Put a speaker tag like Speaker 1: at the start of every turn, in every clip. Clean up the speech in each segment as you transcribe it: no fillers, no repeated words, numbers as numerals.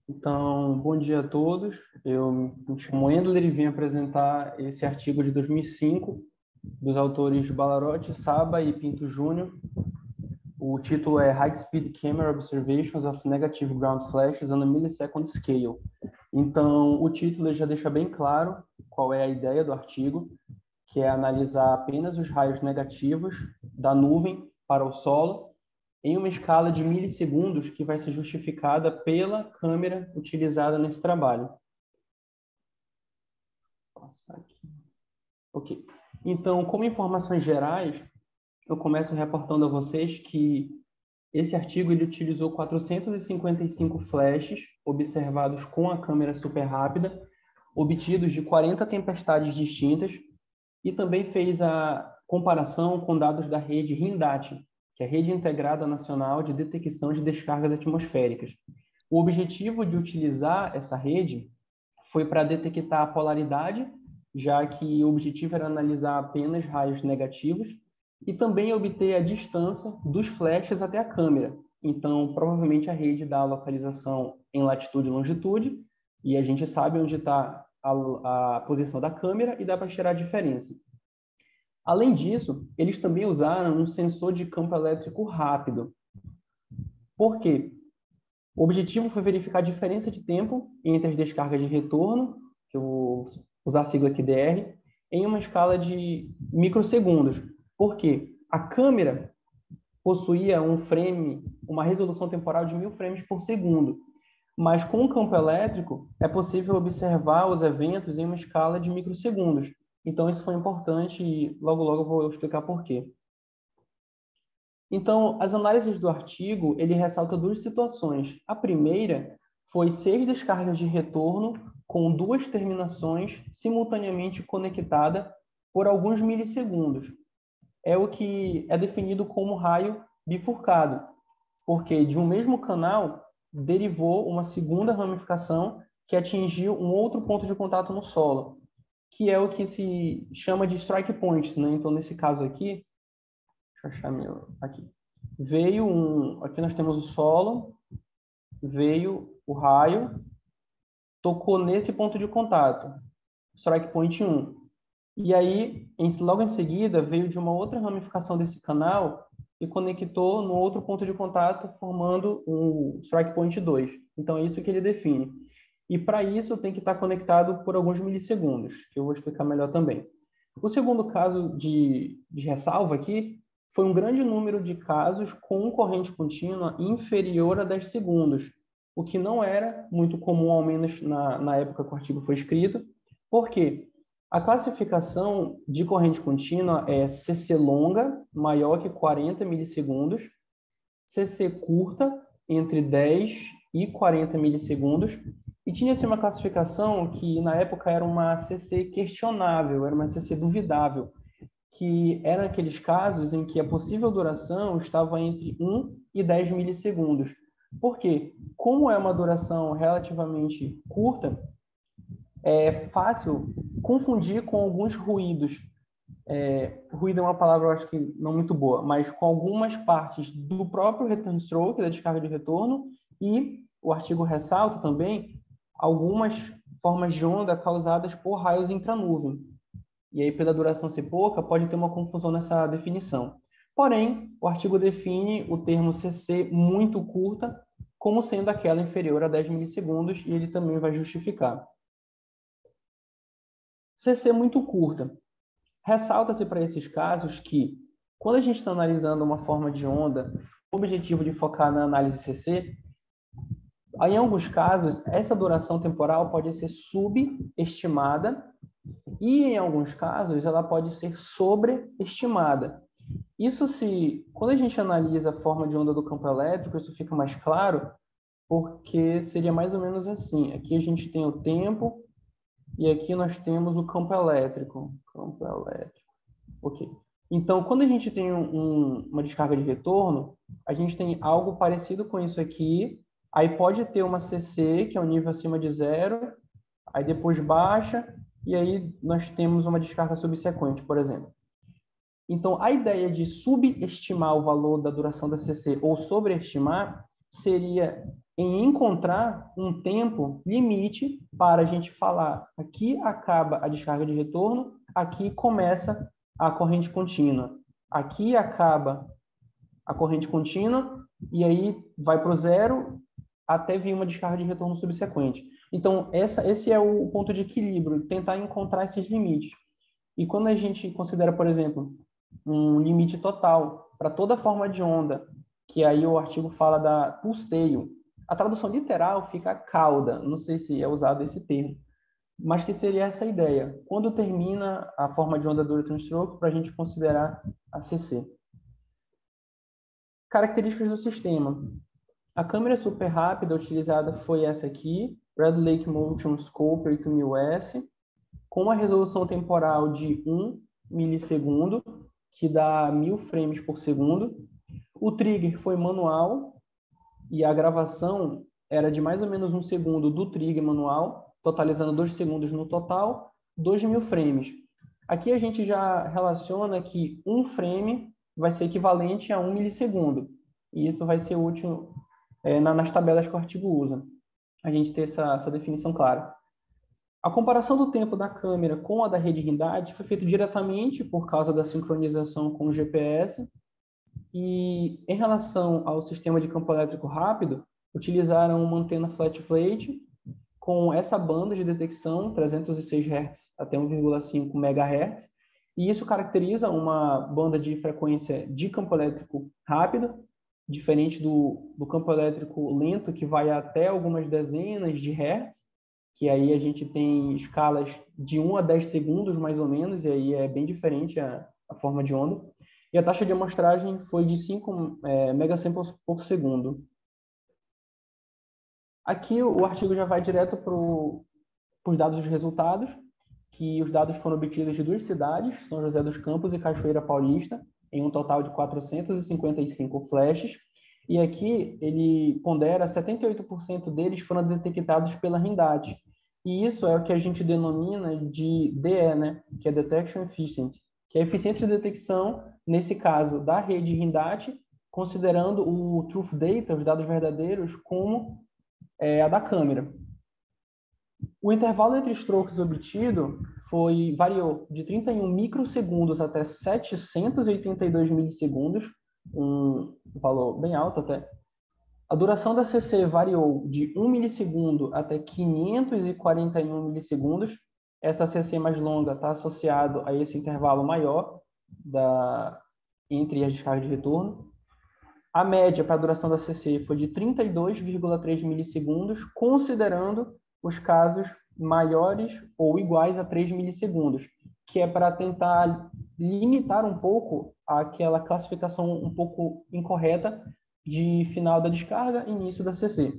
Speaker 1: Então, bom dia a todos. Eu me chamo Endler e vim apresentar esse artigo de 2005 dos autores Ballarotti, Saba e Pinto Júnior. O título é High Speed Camera Observations of Negative Ground Flashes on a Millisecond Scale. Então, o título já deixa bem claro qual é a ideia do artigo, que é analisar apenas os raios negativos da nuvem para o solo em uma escala de milissegundos que vai ser justificada pela câmera utilizada nesse trabalho. Vou passar aqui. Ok. Então, como informações gerais, eu começo reportando a vocês que esse artigo ele utilizou 455 flashes observados com a câmera super rápida, obtidos de 40 tempestades distintas, e também fez a comparação com dados da rede RINDAT, que é a Rede Integrada Nacional de Detecção de Descargas Atmosféricas. O objetivo de utilizar essa rede foi para detectar a polaridade, já que o objetivo era analisar apenas raios negativos, e também obter a distância dos flashes até a câmera. Então, provavelmente a rede dá a localização em latitude e longitude, e a gente sabe onde está a posição da câmera e dá para tirar a diferença. Além disso, eles também usaram um sensor de campo elétrico rápido. Por quê? O objetivo foi verificar a diferença de tempo entre as descargas de retorno, que eu vou usar a sigla aqui DR, em uma escala de microsegundos. Por quê? A câmera possuía uma resolução temporal de 1000 frames por segundo, mas com o campo elétrico é possível observar os eventos em uma escala de microsegundos. Então, isso foi importante e logo eu vou explicar por quê. Então, as análises do artigo, ele ressalta duas situações. A primeira foi 6 descargas de retorno com 2 terminações simultaneamente conectadas por alguns milissegundos. É o que é definido como raio bifurcado, porque de um mesmo canal derivou uma segunda ramificação que atingiu um outro ponto de contato no solo, que é o que se chama de strike points, né? Então, nesse caso aqui, deixa eu achar meu aqui. Aqui nós temos o solo, veio o raio, tocou nesse ponto de contato, strike point 1. E aí, logo em seguida, veio de uma outra ramificação desse canal e conectou no outro ponto de contato, formando um strike point 2. Então, é isso que ele define. E para isso, tem que estar conectado por alguns milissegundos, que eu vou explicar melhor também. O segundo caso de ressalva aqui foi um grande número de casos com corrente contínua inferior a 10 segundos, o que não era muito comum, ao menos na época que o artigo foi escrito. Por quê? A classificação de corrente contínua é CC longa, maior que 40 milissegundos, CC curta, entre 10 e 40 milissegundos, e tinha-se uma classificação que, na época, era uma CC questionável, era uma CC duvidável, que eram aqueles casos em que a possível duração estava entre 1 e 10 milissegundos. Por quê? Como é uma duração relativamente curta, é fácil confundir com alguns ruídos. Ruído é uma palavra, eu acho que não muito boa, mas com algumas partes do próprio return stroke, da descarga de retorno, e o artigo ressalta também algumas formas de onda causadas por raios intranuvem. E aí, pela duração ser pouca, pode ter uma confusão nessa definição. Porém, o artigo define o termo CC muito curta como sendo aquela inferior a 10 milissegundos, e ele também vai justificar. CC muito curta. Ressalta-se para esses casos que, quando a gente está analisando uma forma de onda, o objetivo de focar na análise CC, em alguns casos, essa duração temporal pode ser subestimada e, em alguns casos, ela pode ser sobreestimada. Quando a gente analisa a forma de onda do campo elétrico, isso fica mais claro, porque seria mais ou menos assim. Aqui a gente tem o tempo e aqui nós temos o campo elétrico. Campo elétrico. Ok. Então, quando a gente tem uma descarga de retorno, a gente tem algo parecido com isso aqui. Aí pode ter uma CC, que é um nível acima de 0, aí depois baixa, e aí nós temos uma descarga subsequente, por exemplo. Então, a ideia de subestimar o valor da duração da CC ou sobreestimar seria em encontrar um tempo limite para a gente falar aqui acaba a descarga de retorno, aqui começa a corrente contínua. Aqui acaba a corrente contínua e aí vai para o zero até vir uma descarga de retorno subsequente. Então, esse é o ponto de equilíbrio, tentar encontrar esses limites. E quando a gente considera, por exemplo, um limite total para toda forma de onda, que aí o artigo fala da pulse tail, a tradução literal fica cauda, não sei se é usado esse termo, mas que seria essa ideia. Quando termina a forma de onda do Electron Stroke, para a gente considerar a CC. Características do sistema. A câmera super rápida utilizada foi essa aqui, Red Lake Motion Scope 8000S, com uma resolução temporal de 1 milissegundo, que dá 1000 frames por segundo. O trigger foi manual e a gravação era de mais ou menos 1 segundo do trigger manual, totalizando 2 segundos no total, 2000 frames. Aqui a gente já relaciona que 1 frame vai ser equivalente a 1 milissegundo. E isso vai ser útil nas tabelas que o artigo usa. A gente ter essa definição clara. A comparação do tempo da câmera com a da rede Hindad foi feita diretamente por causa da sincronização com o GPS. E em relação ao sistema de campo elétrico rápido, utilizaram uma antena flat plate com essa banda de detecção, 306 Hz até 1,5 MHz, e isso caracteriza uma banda de frequência de campo elétrico rápido, diferente do campo elétrico lento, que vai até algumas dezenas de Hz, que aí a gente tem escalas de 1 a 10 segundos, mais ou menos, e aí é bem diferente a forma de onda. E a taxa de amostragem foi de 5 megasamples por segundo. Aqui o artigo já vai direto para os dados dos resultados, que os dados foram obtidos de 2 cidades, São José dos Campos e Cachoeira Paulista, em um total de 455 flashes. E aqui ele pondera 78% deles foram detectados pela Hindad. E isso é o que a gente denomina de DE, né? Que é Detection Efficient, que é a eficiência de detecção, nesse caso, da rede Hindad, considerando o Truth Data, os dados verdadeiros, como a da câmera. O intervalo entre strokes obtido variou de 31 microsegundos até 782 milissegundos, um valor bem alto até. A duração da CC variou de 1 milissegundo até 541 milissegundos. Essa CC mais longa está associado a esse intervalo maior entre as descargas de retorno. A média para a duração da CC foi de 32,3 milissegundos, considerando os casos maiores ou iguais a 3 milissegundos, que é para tentar limitar um pouco aquela classificação um pouco incorreta de final da descarga e início da CC.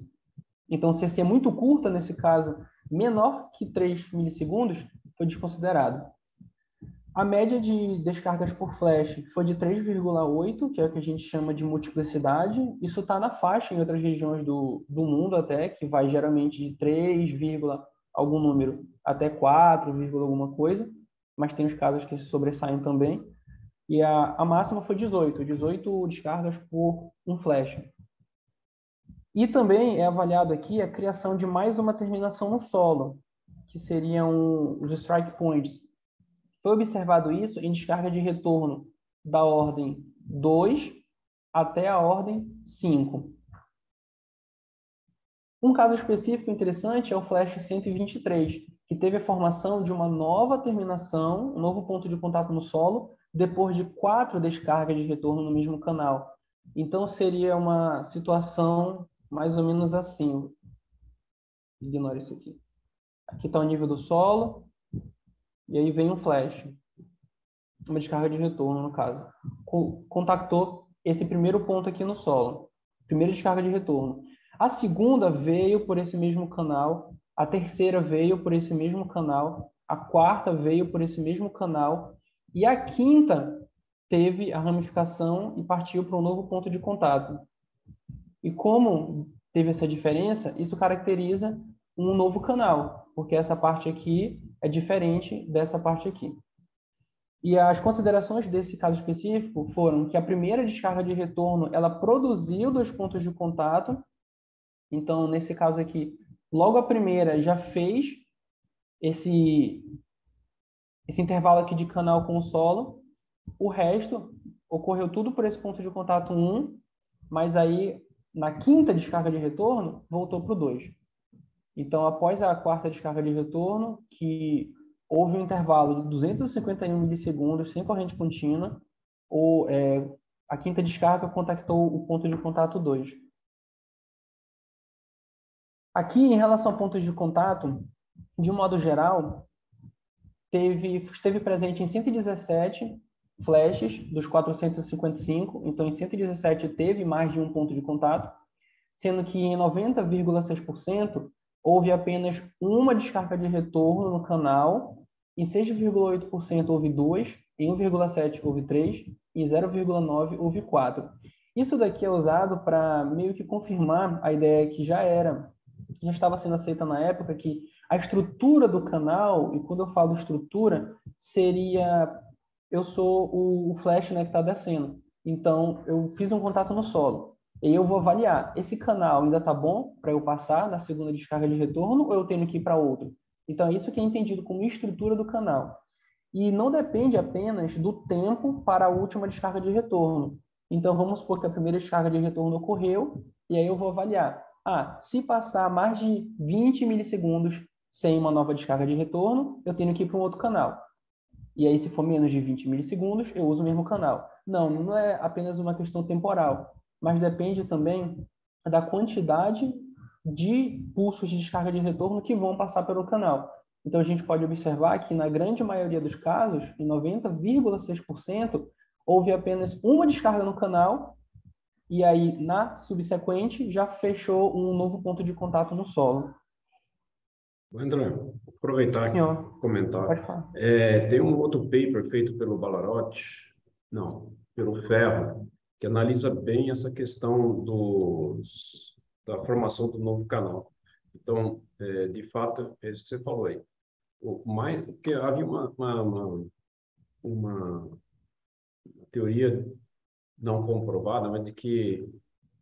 Speaker 1: Então, CC muito curta, nesse caso, menor que 3 milissegundos, foi desconsiderado. A média de descargas por flash foi de 3,8, que é o que a gente chama de multiplicidade. Isso está na faixa em outras regiões do mundo até, que vai geralmente de 3, algum número até 4, alguma coisa, mas tem os casos que se sobressaem também. E a máxima foi 18 descargas por um flash. E também é avaliado aqui a criação de mais uma terminação no solo, que seriam os strike points. Foi observado isso em descarga de retorno da ordem 2 até a ordem 5. Um caso específico interessante é o flash 123, que teve a formação de uma nova terminação, um novo ponto de contato no solo, depois de 4 descargas de retorno no mesmo canal. Então, seria uma situação mais ou menos assim. Ignora isso aqui. Aqui está o nível do solo, e aí vem um flash. Uma descarga de retorno, no caso. Contactou esse primeiro ponto aqui no solo. Primeira descarga de retorno. A segunda veio por esse mesmo canal. A terceira veio por esse mesmo canal. A quarta veio por esse mesmo canal. E a quinta teve a ramificação e partiu para um novo ponto de contato. E como teve essa diferença, isso caracteriza um novo canal, porque essa parte aqui é diferente dessa parte aqui. E as considerações desse caso específico foram que a primeira descarga de retorno, ela produziu 2 pontos de contato. Então, nesse caso aqui, logo a primeira já fez esse, esse intervalo aqui de canal com o solo. O resto ocorreu tudo por esse ponto de contato 1, mas aí, na quinta descarga de retorno, voltou para o 2. Então, após a quarta descarga de retorno, que houve um intervalo de 251 milissegundos sem corrente contínua, a quinta descarga contactou o ponto de contato 2. Aqui, em relação a pontos de contato, de um modo geral, esteve presente em 117 flashes dos 455, então em 117 teve mais de um ponto de contato, sendo que em 90,6% houve apenas uma descarga de retorno no canal, em 6,8% houve 2, em 1,7% houve 3 e em 0,9% houve 4. Isso daqui é usado para meio que confirmar a ideia que já estava sendo aceita na época, que a estrutura do canal, e quando eu falo estrutura, seria, eu sou o flash, né, que está descendo. Então, eu fiz um contato no solo. E eu vou avaliar, esse canal ainda está bom para eu passar na segunda descarga de retorno ou eu tenho que ir para outro? Então, é isso que é entendido como estrutura do canal. E não depende apenas do tempo para a última descarga de retorno. Então, vamos supor que a primeira descarga de retorno ocorreu, e aí eu vou avaliar. Se passar mais de 20 milissegundos sem uma nova descarga de retorno, eu tenho que ir para um outro canal. E aí, se for menos de 20 milissegundos, eu uso o mesmo canal. Não é apenas uma questão temporal, mas depende também da quantidade de pulsos de descarga de retorno que vão passar pelo canal. Então, a gente pode observar que, na grande maioria dos casos, em 90,6%, houve apenas uma descarga no canal e aí, na subsequente, já fechou um novo ponto de contato no solo.
Speaker 2: André, vou aproveitar aqui
Speaker 1: Senhor,
Speaker 2: e comentar.
Speaker 1: pode falar.
Speaker 2: Tem um outro paper feito pelo Ballarotti, não, pelo Ferro, que analisa bem essa questão da formação do novo canal. Então, de fato, é isso que você falou aí. Porque havia uma teoria não comprovada, mas de que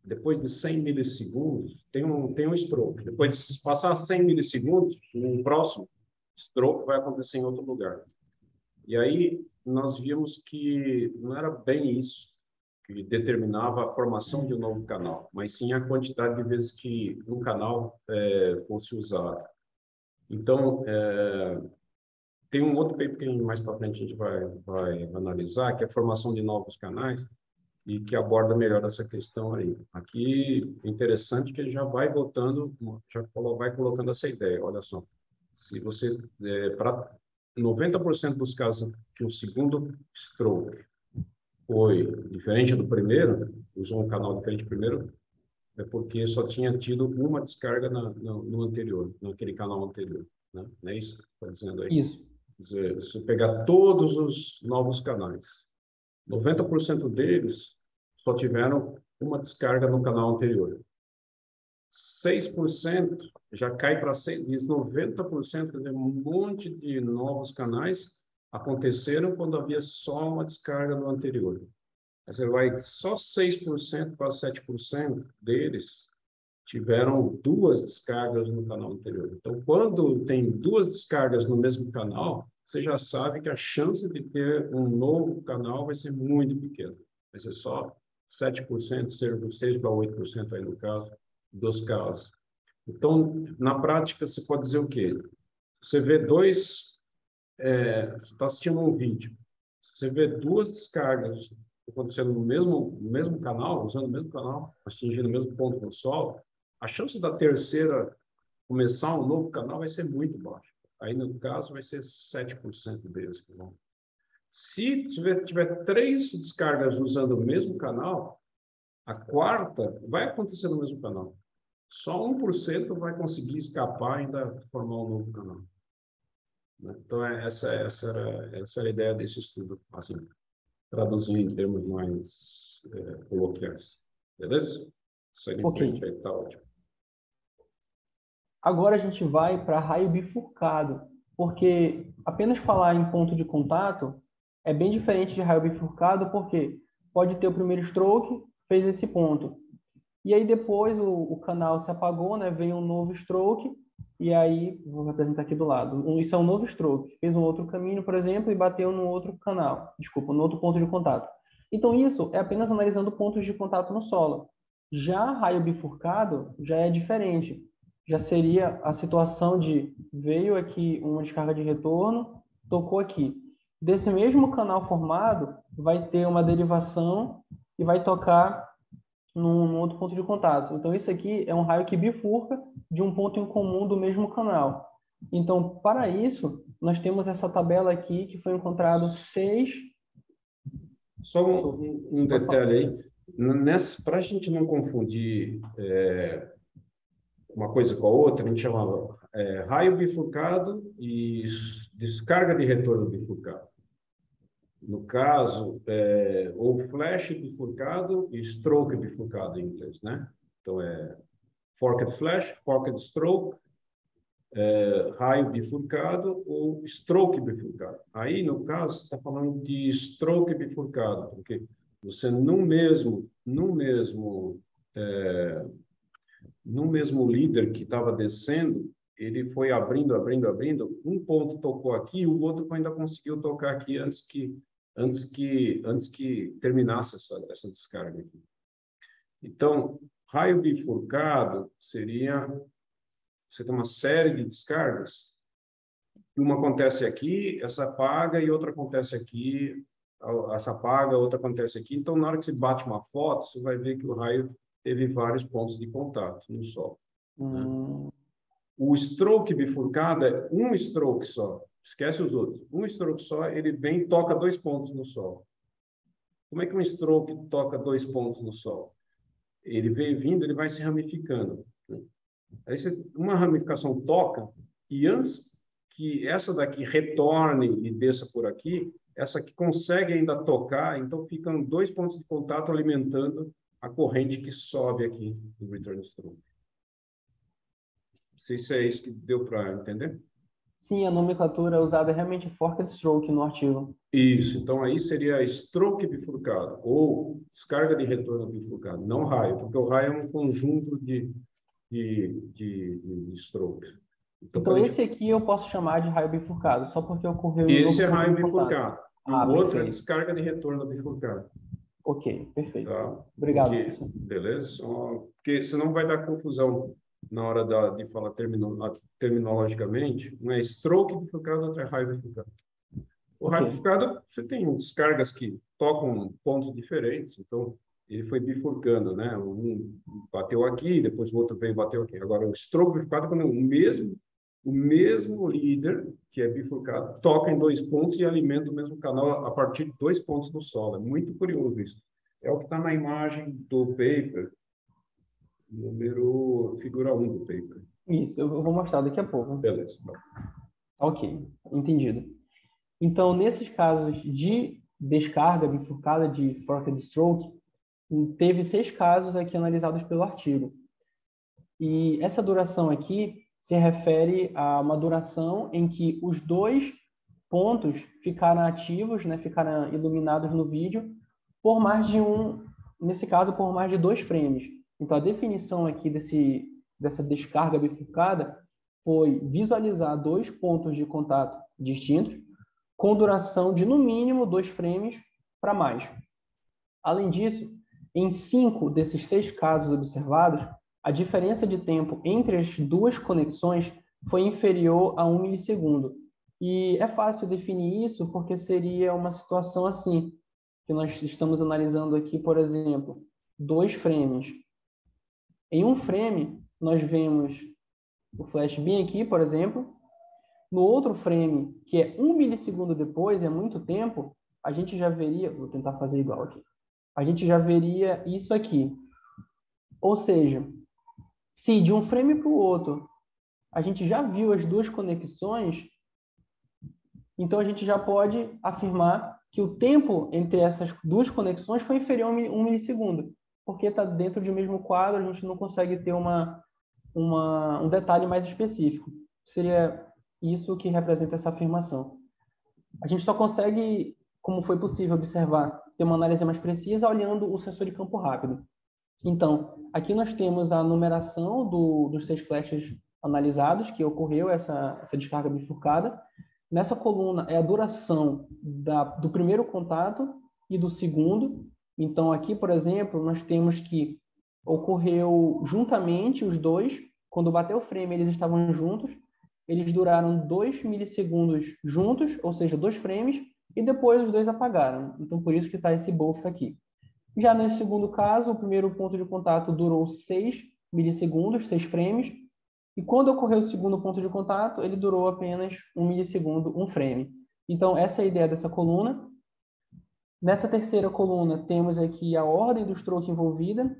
Speaker 2: depois de 100 milissegundos, tem um stroke. Depois de passar 100 milissegundos, um próximo stroke vai acontecer em outro lugar. E aí nós vimos que não era bem isso que determinava a formação de um novo canal, mas sim a quantidade de vezes que um canal fosse usado. Então, tem um outro paper que mais para frente a gente vai analisar, que é a formação de novos canais, e que aborda melhor essa questão aí. Aqui, interessante que ele já vai botando, vai colocando essa ideia. Olha só, se você, para 90% dos casos que o segundo stroke foi diferente do primeiro, usou um canal diferente do primeiro, é porque só tinha tido uma descarga no anterior, naquele canal anterior. Né? Não é isso que está dizendo aí?
Speaker 1: Isso.
Speaker 2: Quer dizer, se pegar todos os novos canais, 90% deles só tiveram uma descarga no canal anterior. 6% já cai para 6%, diz 90%, de um monte de novos canais aconteceram quando havia só uma descarga no anterior. Você vai, só 6% para 7% deles tiveram duas descargas no canal anterior. Então, quando tem duas descargas no mesmo canal, você já sabe que a chance de ter um novo canal vai ser muito pequena. Vai ser só 7%, 6 para 8% aí no caso dos casos. Então, na prática, você pode dizer o quê? Você vê você está assistindo um vídeo, você vê duas descargas acontecendo no mesmo canal, usando o mesmo canal, atingindo o mesmo ponto no solo, a chance da terceira começar um novo canal vai ser muito baixa. Aí, no caso, vai ser 7% deles que vão. Se tiver 3 descargas usando o mesmo canal, a quarta vai acontecer no mesmo canal. Só 1% vai conseguir escapar e ainda formar um novo canal. Então, essa era a ideia desse estudo, assim, traduzindo em termos mais coloquiais. Beleza? Segue em
Speaker 1: Ok.
Speaker 2: frente aí, tá ótimo.
Speaker 1: Agora a gente vai para raio bifurcado, porque apenas falar em ponto de contato é bem diferente de raio bifurcado, porque pode ter o primeiro stroke, fez esse ponto. E aí depois o canal se apagou, né? Veio um novo stroke, e aí, vou representar aqui do lado. Isso é um novo stroke. Fez um outro caminho, por exemplo, e bateu no outro canal. Desculpa, no outro ponto de contato. Então, isso é apenas analisando pontos de contato no solo. Já raio bifurcado já é diferente. Já seria a situação de veio aqui uma descarga de retorno, tocou aqui. Desse mesmo canal formado, vai ter uma derivação e vai tocar num outro ponto de contato. Então, isso aqui é um raio que bifurca de um ponto em comum do mesmo canal. Então, para isso, nós temos essa tabela aqui que foi encontrado 6...
Speaker 2: Só um detalhe aí. Para a gente não confundir uma coisa com a outra, a gente chamava raio bifurcado e descarga de retorno bifurcado. No caso, ou flash bifurcado e stroke bifurcado em inglês, né? Então, forked flash, forked stroke, raio bifurcado ou stroke bifurcado. Aí, no caso, você está falando de stroke bifurcado, porque você no mesmo líder que estava descendo, ele foi abrindo, um ponto tocou aqui, o outro ainda conseguiu tocar aqui antes que terminasse essa descarga aqui. Então, raio bifurcado seria você tem uma série de descargas, uma acontece aqui, essa apaga e outra acontece aqui, essa apaga, outra acontece aqui. Então, na hora que você bate uma foto, você vai ver que o raio teve vários pontos de contato no solo. Né? O stroke bifurcado é um stroke só. Esquece os outros. Um stroke só, ele vem e toca 2 pontos no solo. Como é que um stroke toca 2 pontos no solo? Ele vem vindo, ele vai se ramificando. Né? Aí uma ramificação toca, e antes que essa daqui retorne e desça por aqui, essa aqui consegue ainda tocar, então ficam 2 pontos de contato alimentando a corrente que sobe aqui do return stroke. Não sei se é isso que deu para entender.
Speaker 1: Sim, a nomenclatura usada é realmente forked stroke no artigo.
Speaker 2: Isso, então aí seria stroke bifurcado, ou descarga de retorno bifurcado, não raio, porque o raio é um conjunto de strokes.
Speaker 1: Então esse aqui eu posso chamar de raio bifurcado, só porque ocorreu em
Speaker 2: esse é
Speaker 1: novo
Speaker 2: raio
Speaker 1: ponto de contato.
Speaker 2: bifurcado. E o outro é descarga de retorno bifurcado.
Speaker 1: Ok, perfeito.
Speaker 2: Tá?
Speaker 1: Obrigado, professor.
Speaker 2: Beleza? Porque senão vai dar confusão na hora de falar terminologicamente. Um é stroke bifurcado, outro é raio bifurcado. O raio bifurcado, você tem descargas que tocam pontos diferentes, então ele foi bifurcando, né? Um bateu aqui, depois o outro veio e bateu aqui. Agora, o stroke bifurcado, quando o mesmo líder, que é bifurcado, toca em 2 pontos e alimenta o mesmo canal a partir de 2 pontos no solo. É muito curioso isso. É o que está na imagem do paper, figura 1 do paper.
Speaker 1: Isso, eu vou mostrar daqui a pouco.
Speaker 2: Beleza. Tá.
Speaker 1: Ok, entendido. Então, nesses casos de descarga bifurcada de forked stroke, teve 6 casos aqui analisados pelo artigo. E essa duração aqui se refere a uma duração em que os 2 pontos ficaram ativos, né, ficaram iluminados no vídeo por mais de nesse caso, por mais de 2 frames. Então, a definição aqui dessa descarga bifurcada foi visualizar 2 pontos de contato distintos com duração de, no mínimo, 2 frames para mais. Além disso, em 5 desses 6 casos observados, a diferença de tempo entre as 2 conexões foi inferior a 1 milissegundo. E é fácil definir isso porque seria uma situação assim, que nós estamos analisando aqui, por exemplo, 2 frames. Em um frame, nós vemos o flash bem aqui, por exemplo. No outro frame, que é 1 milissegundo depois, é muito tempo, a gente já veria... Vou tentar fazer igual aqui. A gente já veria isso aqui. Ou seja, se de um frame para o outro a gente já viu as 2 conexões, então a gente já pode afirmar que o tempo entre essas 2 conexões foi inferior a 1 milissegundo, porque está dentro do mesmo quadro, a gente não consegue ter um detalhe mais específico. Seria isso que representa essa afirmação. A gente só consegue como foi possível observar, ter uma análise mais precisa olhando o sensor de campo rápido. Então, aqui nós temos a numeração dos 6 flashes analisados, que ocorreu essa descarga bifurcada. Nessa coluna é a duração do primeiro contato e do segundo. Então, aqui, por exemplo, nós temos que ocorreu juntamente os dois. Quando bateu o frame, eles estavam juntos. Eles duraram 2 milissegundos juntos, ou seja, 2 frames, e depois os dois apagaram. Então, por isso que está esse buff aqui. Já nesse segundo caso, o primeiro ponto de contato durou 6 milissegundos, 6 frames, e quando ocorreu o segundo ponto de contato, ele durou apenas 1 milissegundo, 1 frame. Então, essa é a ideia dessa coluna. Nessa terceira coluna, temos aqui a ordem do stroke envolvida.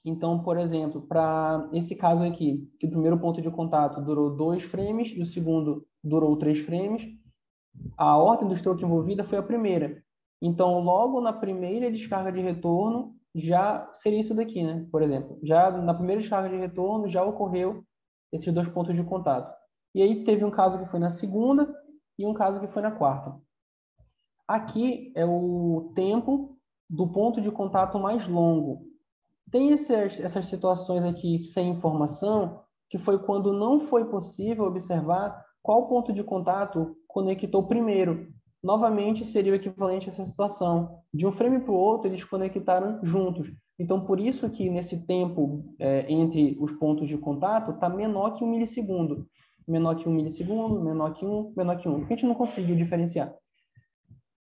Speaker 1: Então, por exemplo, para esse caso aqui, que o primeiro ponto de contato durou 2 frames e o segundo durou 3 frames, a ordem do stroke envolvida foi a primeira. Então, logo na primeira descarga de retorno, já seria isso daqui, né? Por exemplo, já na primeira descarga de retorno, já ocorreu esses 2 pontos de contato. E aí teve um caso que foi na segunda e um caso que foi na quarta. Aqui é o tempo do ponto de contato mais longo. Tem essas situações aqui sem informação, que foi quando não foi possível observar qual ponto de contato conectou primeiro. Novamente, seria o equivalente a essa situação. De um frame para o outro, eles conectaram juntos. Então, por isso que nesse tempo entre os pontos de contato está menor que 1 milissegundo. Menor que 1 milissegundo, menor que 1, menor que 1. Porque a gente não conseguiu diferenciar.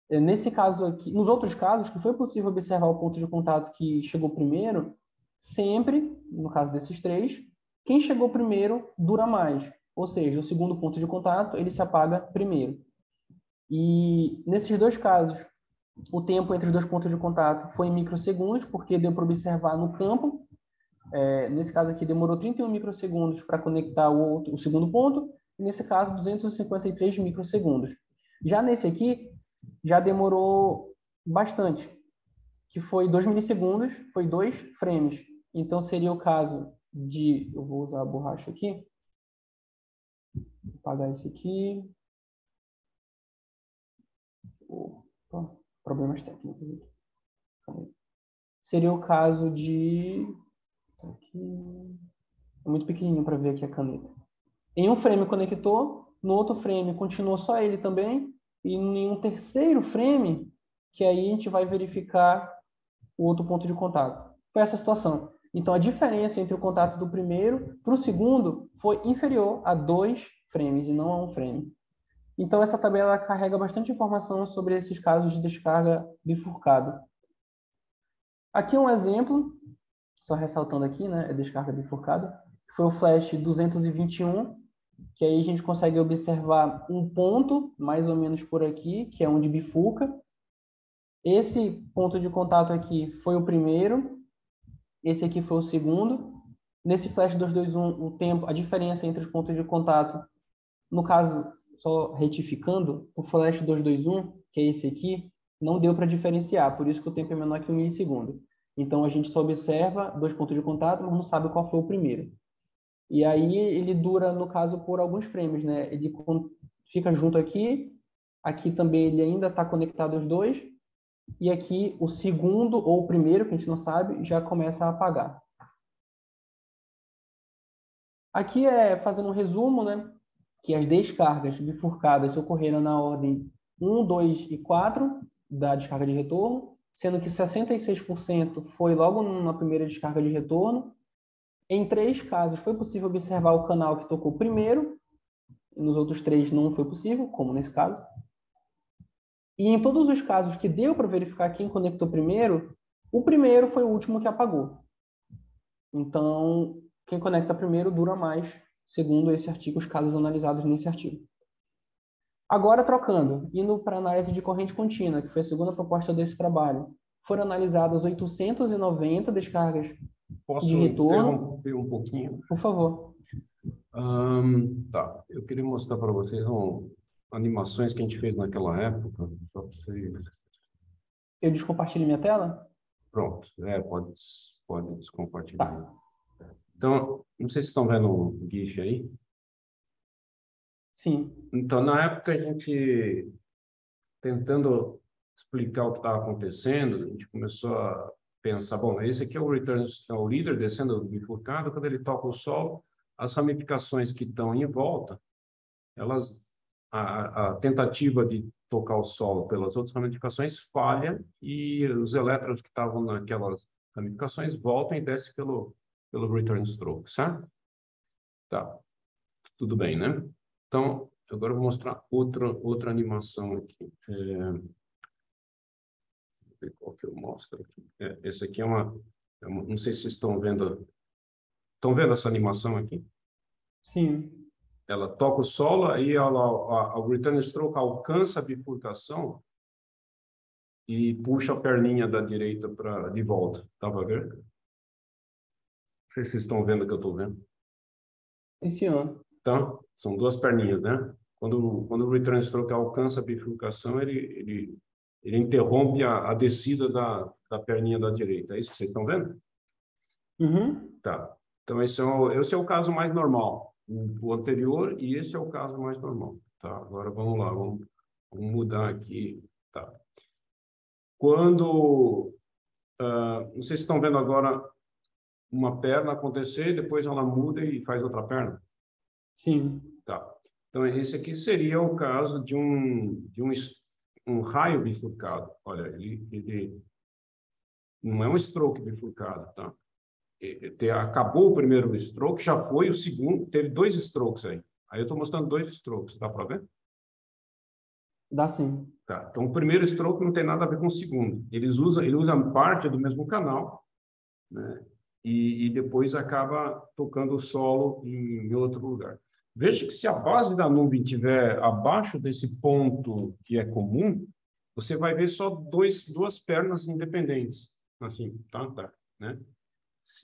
Speaker 1: Nesse caso aqui, nos outros casos, que foi possível observar o ponto de contato que chegou primeiro, sempre, no caso desses 3, quem chegou primeiro dura mais. Ou seja, o segundo ponto de contato, ele se apaga primeiro. E nesses 2 casos, o tempo entre os 2 pontos de contato foi em microsegundos, porque deu para observar no campo. Nesse caso aqui, demorou 31 microsegundos para conectar o segundo ponto, e nesse caso, 253 microsegundos. Já nesse aqui, já demorou bastante, que foi 2 milissegundos, foi 2 frames. Então, seria o caso de... Eu vou usar a borracha aqui. Vou apagar esse aqui. Opa, problemas técnicos aqui. Seria o caso de... Aqui. É muito pequenininho para ver aqui a caneta. Em um frame conectou, no outro frame continuou só ele também, e em um terceiro frame, que aí a gente vai verificar o outro ponto de contato. Foi essa situação. Então, a diferença entre o contato do primeiro para o segundo foi inferior a 2 frames e não a 1 frame. Então, essa tabela carrega bastante informação sobre esses casos de descarga bifurcada. Aqui é um exemplo, só ressaltando aqui, né, é descarga bifurcada, que foi o flash 221, que aí a gente consegue observar um ponto, mais ou menos por aqui, que é onde bifurca. Esse ponto de contato aqui foi o primeiro, esse aqui foi o segundo. Nesse flash 221, o tempo, a diferença entre os pontos de contato, no caso, só retificando, o flash 221, que é esse aqui, não deu para diferenciar, por isso que o tempo é menor que 1 milissegundo. Então, a gente só observa 2 pontos de contato, mas não sabe qual foi o primeiro. E aí, ele dura, no caso, por alguns frames, né? Ele fica junto aqui, aqui também ele ainda está conectado aos dois, e aqui o segundo ou o primeiro, que a gente não sabe, já começa a apagar. Aqui é fazendo um resumo, né? Que as descargas bifurcadas ocorreram na ordem 1, 2 e 4 da descarga de retorno, sendo que 66% foi logo na primeira descarga de retorno. Em 3 casos foi possível observar o canal que tocou primeiro, nos outros 3 não foi possível, como nesse caso. E em todos os casos que deu para verificar quem conectou primeiro, o primeiro foi o último que apagou. Então, quem conecta primeiro dura mais, segundo esse artigo, os casos analisados nesse artigo. Agora, trocando, indo para a análise de corrente contínua, que foi a segunda proposta desse trabalho, foram analisadas 890 descargas de retorno.
Speaker 2: Posso interromper um pouquinho?
Speaker 1: Por favor.
Speaker 2: Tá, eu queria mostrar para vocês animações que a gente fez naquela época, só para vocês...
Speaker 1: Eu descompartilho minha tela?
Speaker 2: Pronto, pode descompartilhar.
Speaker 1: Tá.
Speaker 2: Então, não sei se estão vendo o GIF aí.
Speaker 1: Sim.
Speaker 2: Então, na época, a gente tentando explicar o que estava acontecendo, a gente começou a pensar, bom, esse aqui é o return, é o líder descendo bifurcado, quando ele toca o solo, as ramificações que estão em volta, elas, a tentativa de tocar o solo pelas outras ramificações falha e os elétrons que estavam naquelas ramificações voltam e descem pelo return stroke, certo? Tá, tudo bem, né? Então, agora eu vou mostrar outra animação aqui. Ver qual que eu mostro aqui. Esse aqui não sei se vocês estão vendo essa animação aqui?
Speaker 1: Sim.
Speaker 2: Ela toca o solo, aí o return stroke alcança a bifurcação e puxa a perninha da direita de volta. Dá para ver? Não sei se vocês estão vendo o que eu estou vendo.
Speaker 1: Sim, senhor.
Speaker 2: Então, são duas perninhas, né? Quando o return stroke alcança a bifurcação, ele interrompe a descida da perninha da direita. É isso que vocês estão vendo?
Speaker 1: Uhum.
Speaker 2: Tá. Então, esse é o caso mais normal. O anterior e esse é o caso mais normal. Tá. Agora, vamos lá. Vamos mudar aqui. Tá. Quando... vocês estão vendo agora uma perna acontecer, depois ela muda e faz outra perna?
Speaker 1: Sim.
Speaker 2: Tá. Então, esse aqui seria o caso de um raio bifurcado. Olha, ele não é um stroke bifurcado, tá? Acabou o primeiro stroke, já foi o segundo, teve dois strokes aí. Aí eu estou mostrando dois strokes, dá para ver?
Speaker 1: Dá sim.
Speaker 2: Tá. Então, o primeiro stroke não tem nada a ver com o segundo. Ele usa parte do mesmo canal, né? E depois acaba tocando o solo em outro lugar. Veja que se a base da nuvem estiver abaixo desse ponto que é comum, você vai ver só duas pernas independentes. Assim, tá, né?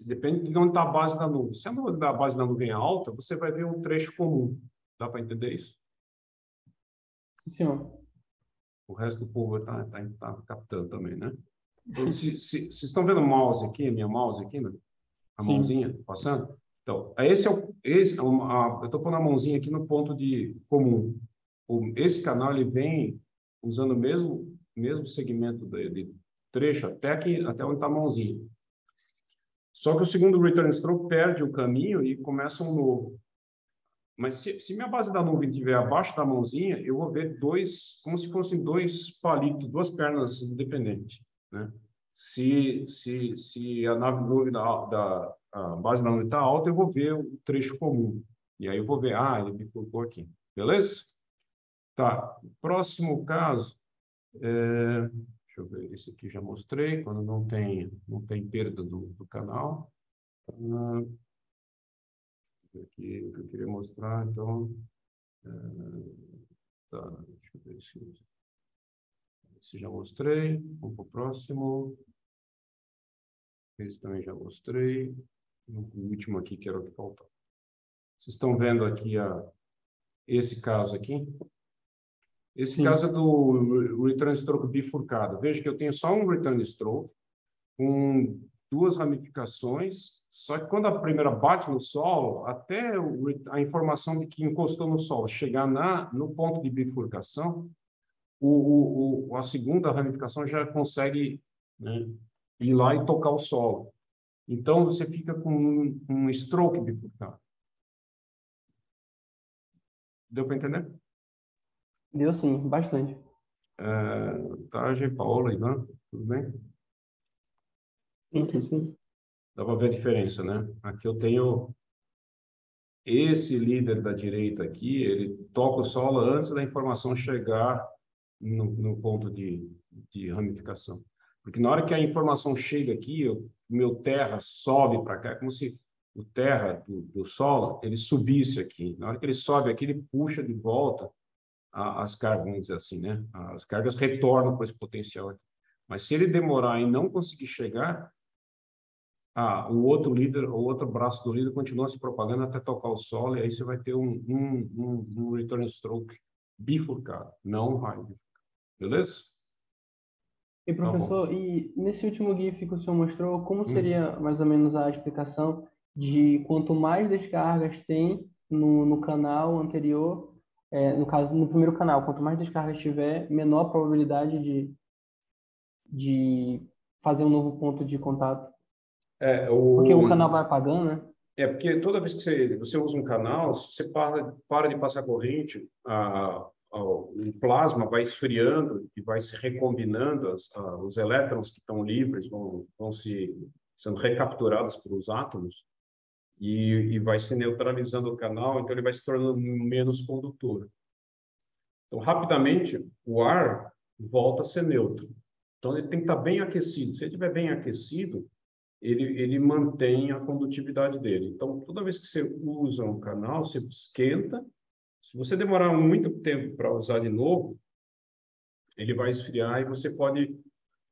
Speaker 2: Depende de onde está a base da nuvem. Se a base da nuvem é alta, você vai ver um trecho comum. Dá para entender isso?
Speaker 1: Sim, senhor.
Speaker 2: O resto do povo está captando também, né? Então, vocês estão vendo o mouse aqui, a minha mouse aqui, né? A
Speaker 1: Sim.
Speaker 2: mãozinha passando? Então, eu estou pondo a mãozinha aqui no ponto de comum. Esse canal ele vem usando o mesmo segmento de trecho até onde está a mãozinha. Só que o segundo return stroke perde o caminho e começa um novo. Mas se minha base da nuvem estiver abaixo da mãozinha, eu vou ver como se fossem dois palitos, duas pernas independentes, né? Se a nuvem a base da nuvem está alta, eu vou ver o trecho comum. E aí eu vou ver, ele bifurcou aqui. Beleza? Tá. Próximo caso, deixa eu ver, esse aqui já mostrei, quando não tem perda do canal. Aqui o que eu queria mostrar, então, tá, deixa eu ver se já mostrei. Vamos para o próximo. Esse também já mostrei. O último aqui, que era o que faltava. Vocês estão vendo aqui esse caso aqui? Esse
Speaker 1: Sim.
Speaker 2: caso é do return stroke bifurcado. Veja que eu tenho só um return stroke com duas ramificações, só que quando a primeira bate no solo, até a informação de que encostou no solo chegar no ponto de bifurcação, a segunda ramificação já consegue, né, ir lá e tocar o solo. Então, você fica com um stroke bifurcado. Deu para entender?
Speaker 1: Deu sim, bastante.
Speaker 2: Tarja, Paola, Ivan, tudo bem?
Speaker 1: Sim, sim, sim.
Speaker 2: Dá para ver a diferença, né? Aqui eu tenho esse líder da direita aqui, ele toca o solo antes da informação chegar no ponto de ramificação. Porque na hora que a informação chega aqui, o meu terra sobe para cá, é como se o terra do solo, ele subisse aqui. Na hora que ele sobe aqui, ele puxa de volta as cargas, vamos dizer assim, né? As cargas retornam para esse potencial aqui. Mas se ele demorar e não conseguir chegar, o outro líder, o outro braço do líder continua se propagando até tocar o solo, e aí você vai ter um return stroke bifurcado, não um raio bifurcado. Beleza?
Speaker 1: E
Speaker 2: Tá bom.
Speaker 1: professor, e nesse último GIF que o senhor mostrou, como
Speaker 2: Hum.
Speaker 1: seria mais ou menos a explicação de quanto mais descargas tem no canal anterior, no caso, no primeiro canal, quanto mais descargas tiver, menor a probabilidade de fazer um novo ponto de contato?
Speaker 2: É,
Speaker 1: Porque o canal vai apagando, né?
Speaker 2: porque toda vez que você usa um canal, se você para de passar corrente, o plasma vai esfriando e vai se recombinando, os elétrons que estão livres vão sendo recapturados pelos átomos e vai se neutralizando o canal, então ele vai se tornando menos condutor. Então, rapidamente, o ar volta a ser neutro. Então, ele tem que estar bem aquecido. Se ele estiver bem aquecido, ele mantém a condutividade dele. Então, toda vez que você usa um canal, você esquenta. Se você demorar muito tempo para usar de novo, ele vai esfriar e você pode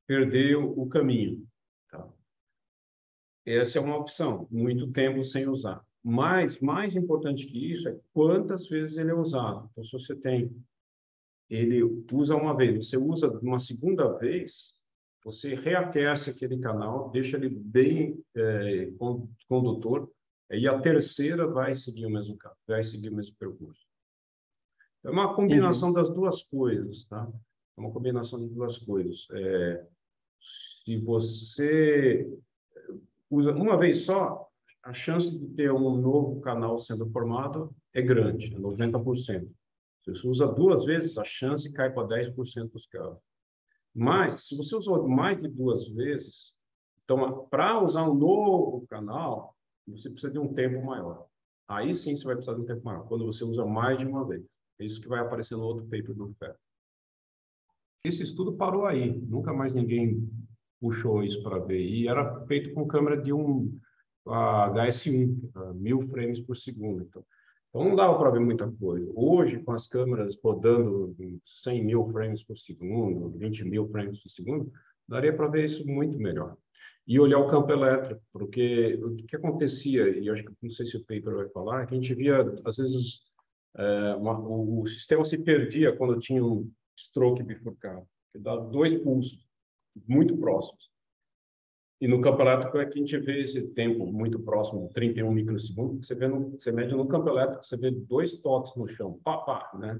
Speaker 2: perder o caminho. Tá? Essa é uma opção, muito tempo sem usar. Mas, mais importante que isso, é quantas vezes ele é usado. Então, se você ele usa uma vez, você usa uma segunda vez, você reaquece aquele canal, deixa ele bem condutor, e a terceira vai seguir o mesmo caminho, vai seguir o mesmo percurso. É uma combinação
Speaker 1: Entendi.
Speaker 2: das duas coisas, tá? É uma combinação de duas coisas. Se você usa uma vez só, a chance de ter um novo canal sendo formado é grande, é 90%. Se você usa duas vezes, a chance cai para 10% dos casos. Mas, se você usou mais de duas vezes, então, para usar um novo canal, você precisa de um tempo maior. Aí sim você vai precisar de um tempo maior, quando você usa mais de uma vez. É isso que vai aparecer no outro paper do FET. Esse estudo parou aí, nunca mais ninguém puxou isso para ver. E era feito com câmera de HS1, 1000 frames por segundo. Então não dava para ver muita coisa. Hoje, com as câmeras rodando em 100.000 frames por segundo, 20.000 frames por segundo, daria para ver isso muito melhor. E olhar o campo elétrico, porque o que acontecia, e eu acho que não sei se o paper vai falar, é que a gente via, às vezes, o sistema se perdia quando tinha um stroke bifurcado, que dá dois pulsos muito próximos. E no campo elétrico é que a gente vê esse tempo muito próximo, 31 microsegundos, você mede no campo elétrico, você vê dois toques no chão, pá, pá, né?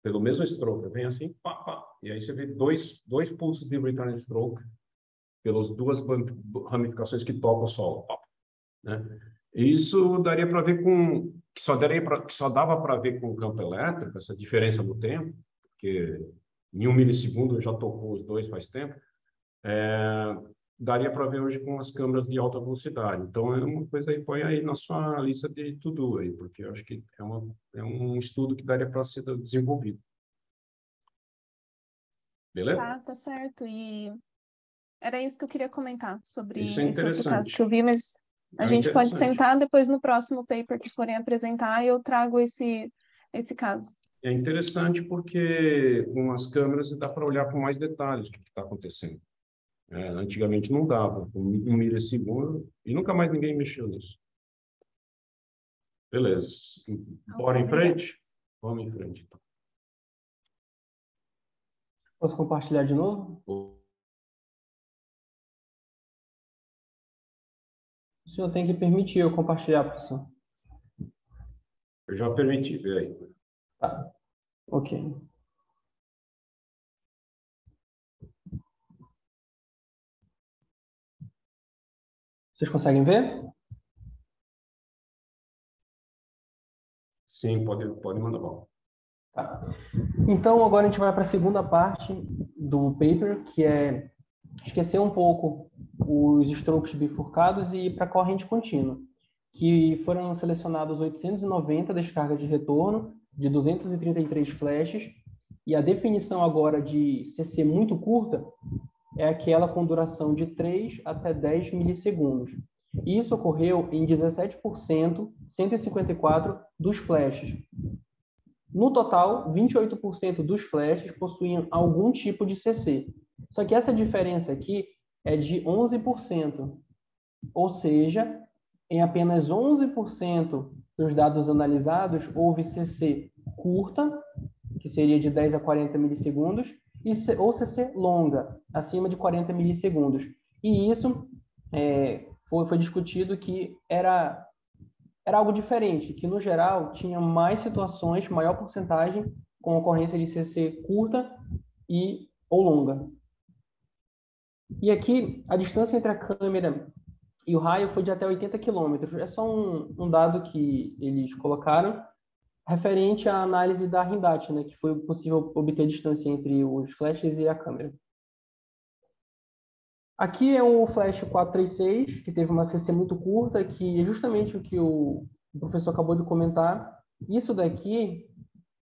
Speaker 2: Pelo mesmo stroke, vem assim, pá, pá. E aí você vê dois pulsos de return stroke pelas duas ramificações que tocam o solo, pá, né? Isso daria para ver que só dava para ver com o campo elétrico, essa diferença no tempo, porque em 1 milissegundo já tocou os dois faz tempo, daria para ver hoje com as câmeras de alta velocidade. Então, é uma coisa aí, põe aí na sua lista de to-do aí, porque eu acho que é um estudo que daria para ser desenvolvido. Beleza?
Speaker 3: Tá certo. E era isso que eu queria comentar sobre
Speaker 2: Isso é
Speaker 3: esse outro caso que
Speaker 2: interessante.
Speaker 3: eu vi, mas a
Speaker 2: É
Speaker 3: gente pode
Speaker 2: interessante.
Speaker 3: sentar depois no próximo paper que forem apresentar e eu trago esse caso.
Speaker 2: É interessante porque com as câmeras dá para olhar com mais detalhes o que está acontecendo. Antigamente não dava, com 1 milissegundo, e nunca mais ninguém mexeu nisso. Beleza. Bora em frente? Vamos em frente, então.
Speaker 1: Posso compartilhar de novo? O senhor tem que permitir eu compartilhar, professor.
Speaker 2: Eu já permiti, vê aí.
Speaker 1: Tá. Ok. Vocês conseguem ver?
Speaker 2: Sim, pode mandar bala.
Speaker 1: Tá. Então, agora a gente vai para a segunda parte do paper, que é esquecer um pouco os strokes bifurcados e ir para a corrente contínua, que foram selecionados 890 descargas de retorno de 233 flashes, e a definição agora de CC muito curta é aquela com duração de 3 até 10 milissegundos. E isso ocorreu em 17%, 154 dos flashes. No total, 28% dos flashes possuíam algum tipo de CC. Só que essa diferença aqui é de 11%. Ou seja, em apenas 11% dos dados analisados, houve CC curta, que seria de 10 a 40 milissegundos, ou CC longa, acima de 40 milissegundos. E isso foi discutido que era algo diferente, que no geral tinha mais situações, maior porcentagem com ocorrência de CC curta ou longa. E aqui, a distância entre a câmera e o raio foi de até 80 quilômetros. É só um dado que eles colocaram referente à análise da Hindati, né, que foi possível obter a distância entre os flashes e a câmera. Aqui é o flash 436, que teve uma CC muito curta, que é justamente o que o professor acabou de comentar. Isso daqui,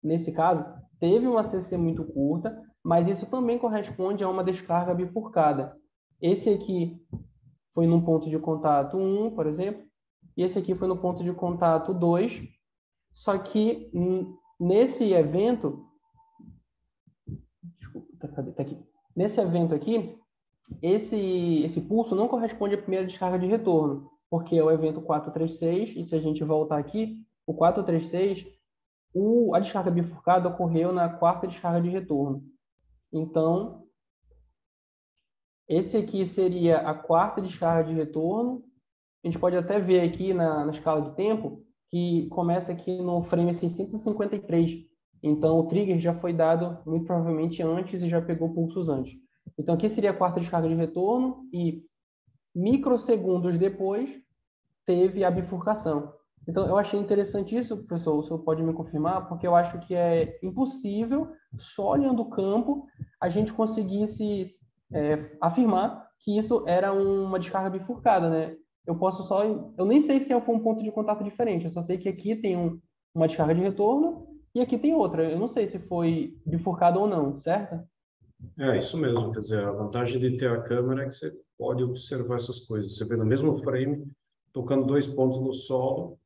Speaker 1: nesse caso, teve uma CC muito curta, mas isso também corresponde a uma descarga bifurcada. Esse aqui foi no ponto de contato 1, por exemplo, e esse aqui foi no ponto de contato 2, só que nesse evento, desculpa, tá aqui. Nesse evento aqui, esse pulso não corresponde à primeira descarga de retorno, porque é o evento 436, e se a gente voltar aqui, o 436, a descarga bifurcada ocorreu na quarta descarga de retorno. Então, esse aqui seria a quarta descarga de retorno. A gente pode até ver aqui na escala de tempo que começa aqui no frame 653. Então, o trigger já foi dado muito provavelmente antes e já pegou pulsos antes. Então, aqui seria a quarta descarga de retorno e microsegundos depois teve a bifurcação. Então, eu achei interessante isso, professor, o senhor pode me confirmar, porque eu acho que é impossível, só olhando o campo, a gente conseguisse afirmar que isso era uma descarga bifurcada, né? Eu nem sei se foi um ponto de contato diferente, eu só sei que aqui tem uma descarga de retorno e aqui tem outra. Eu não sei se foi bifurcado ou não, certo?
Speaker 2: É isso mesmo, quer dizer, a vantagem de ter a câmera é que você pode observar essas coisas. Você vê no mesmo frame, tocando dois pontos no solo,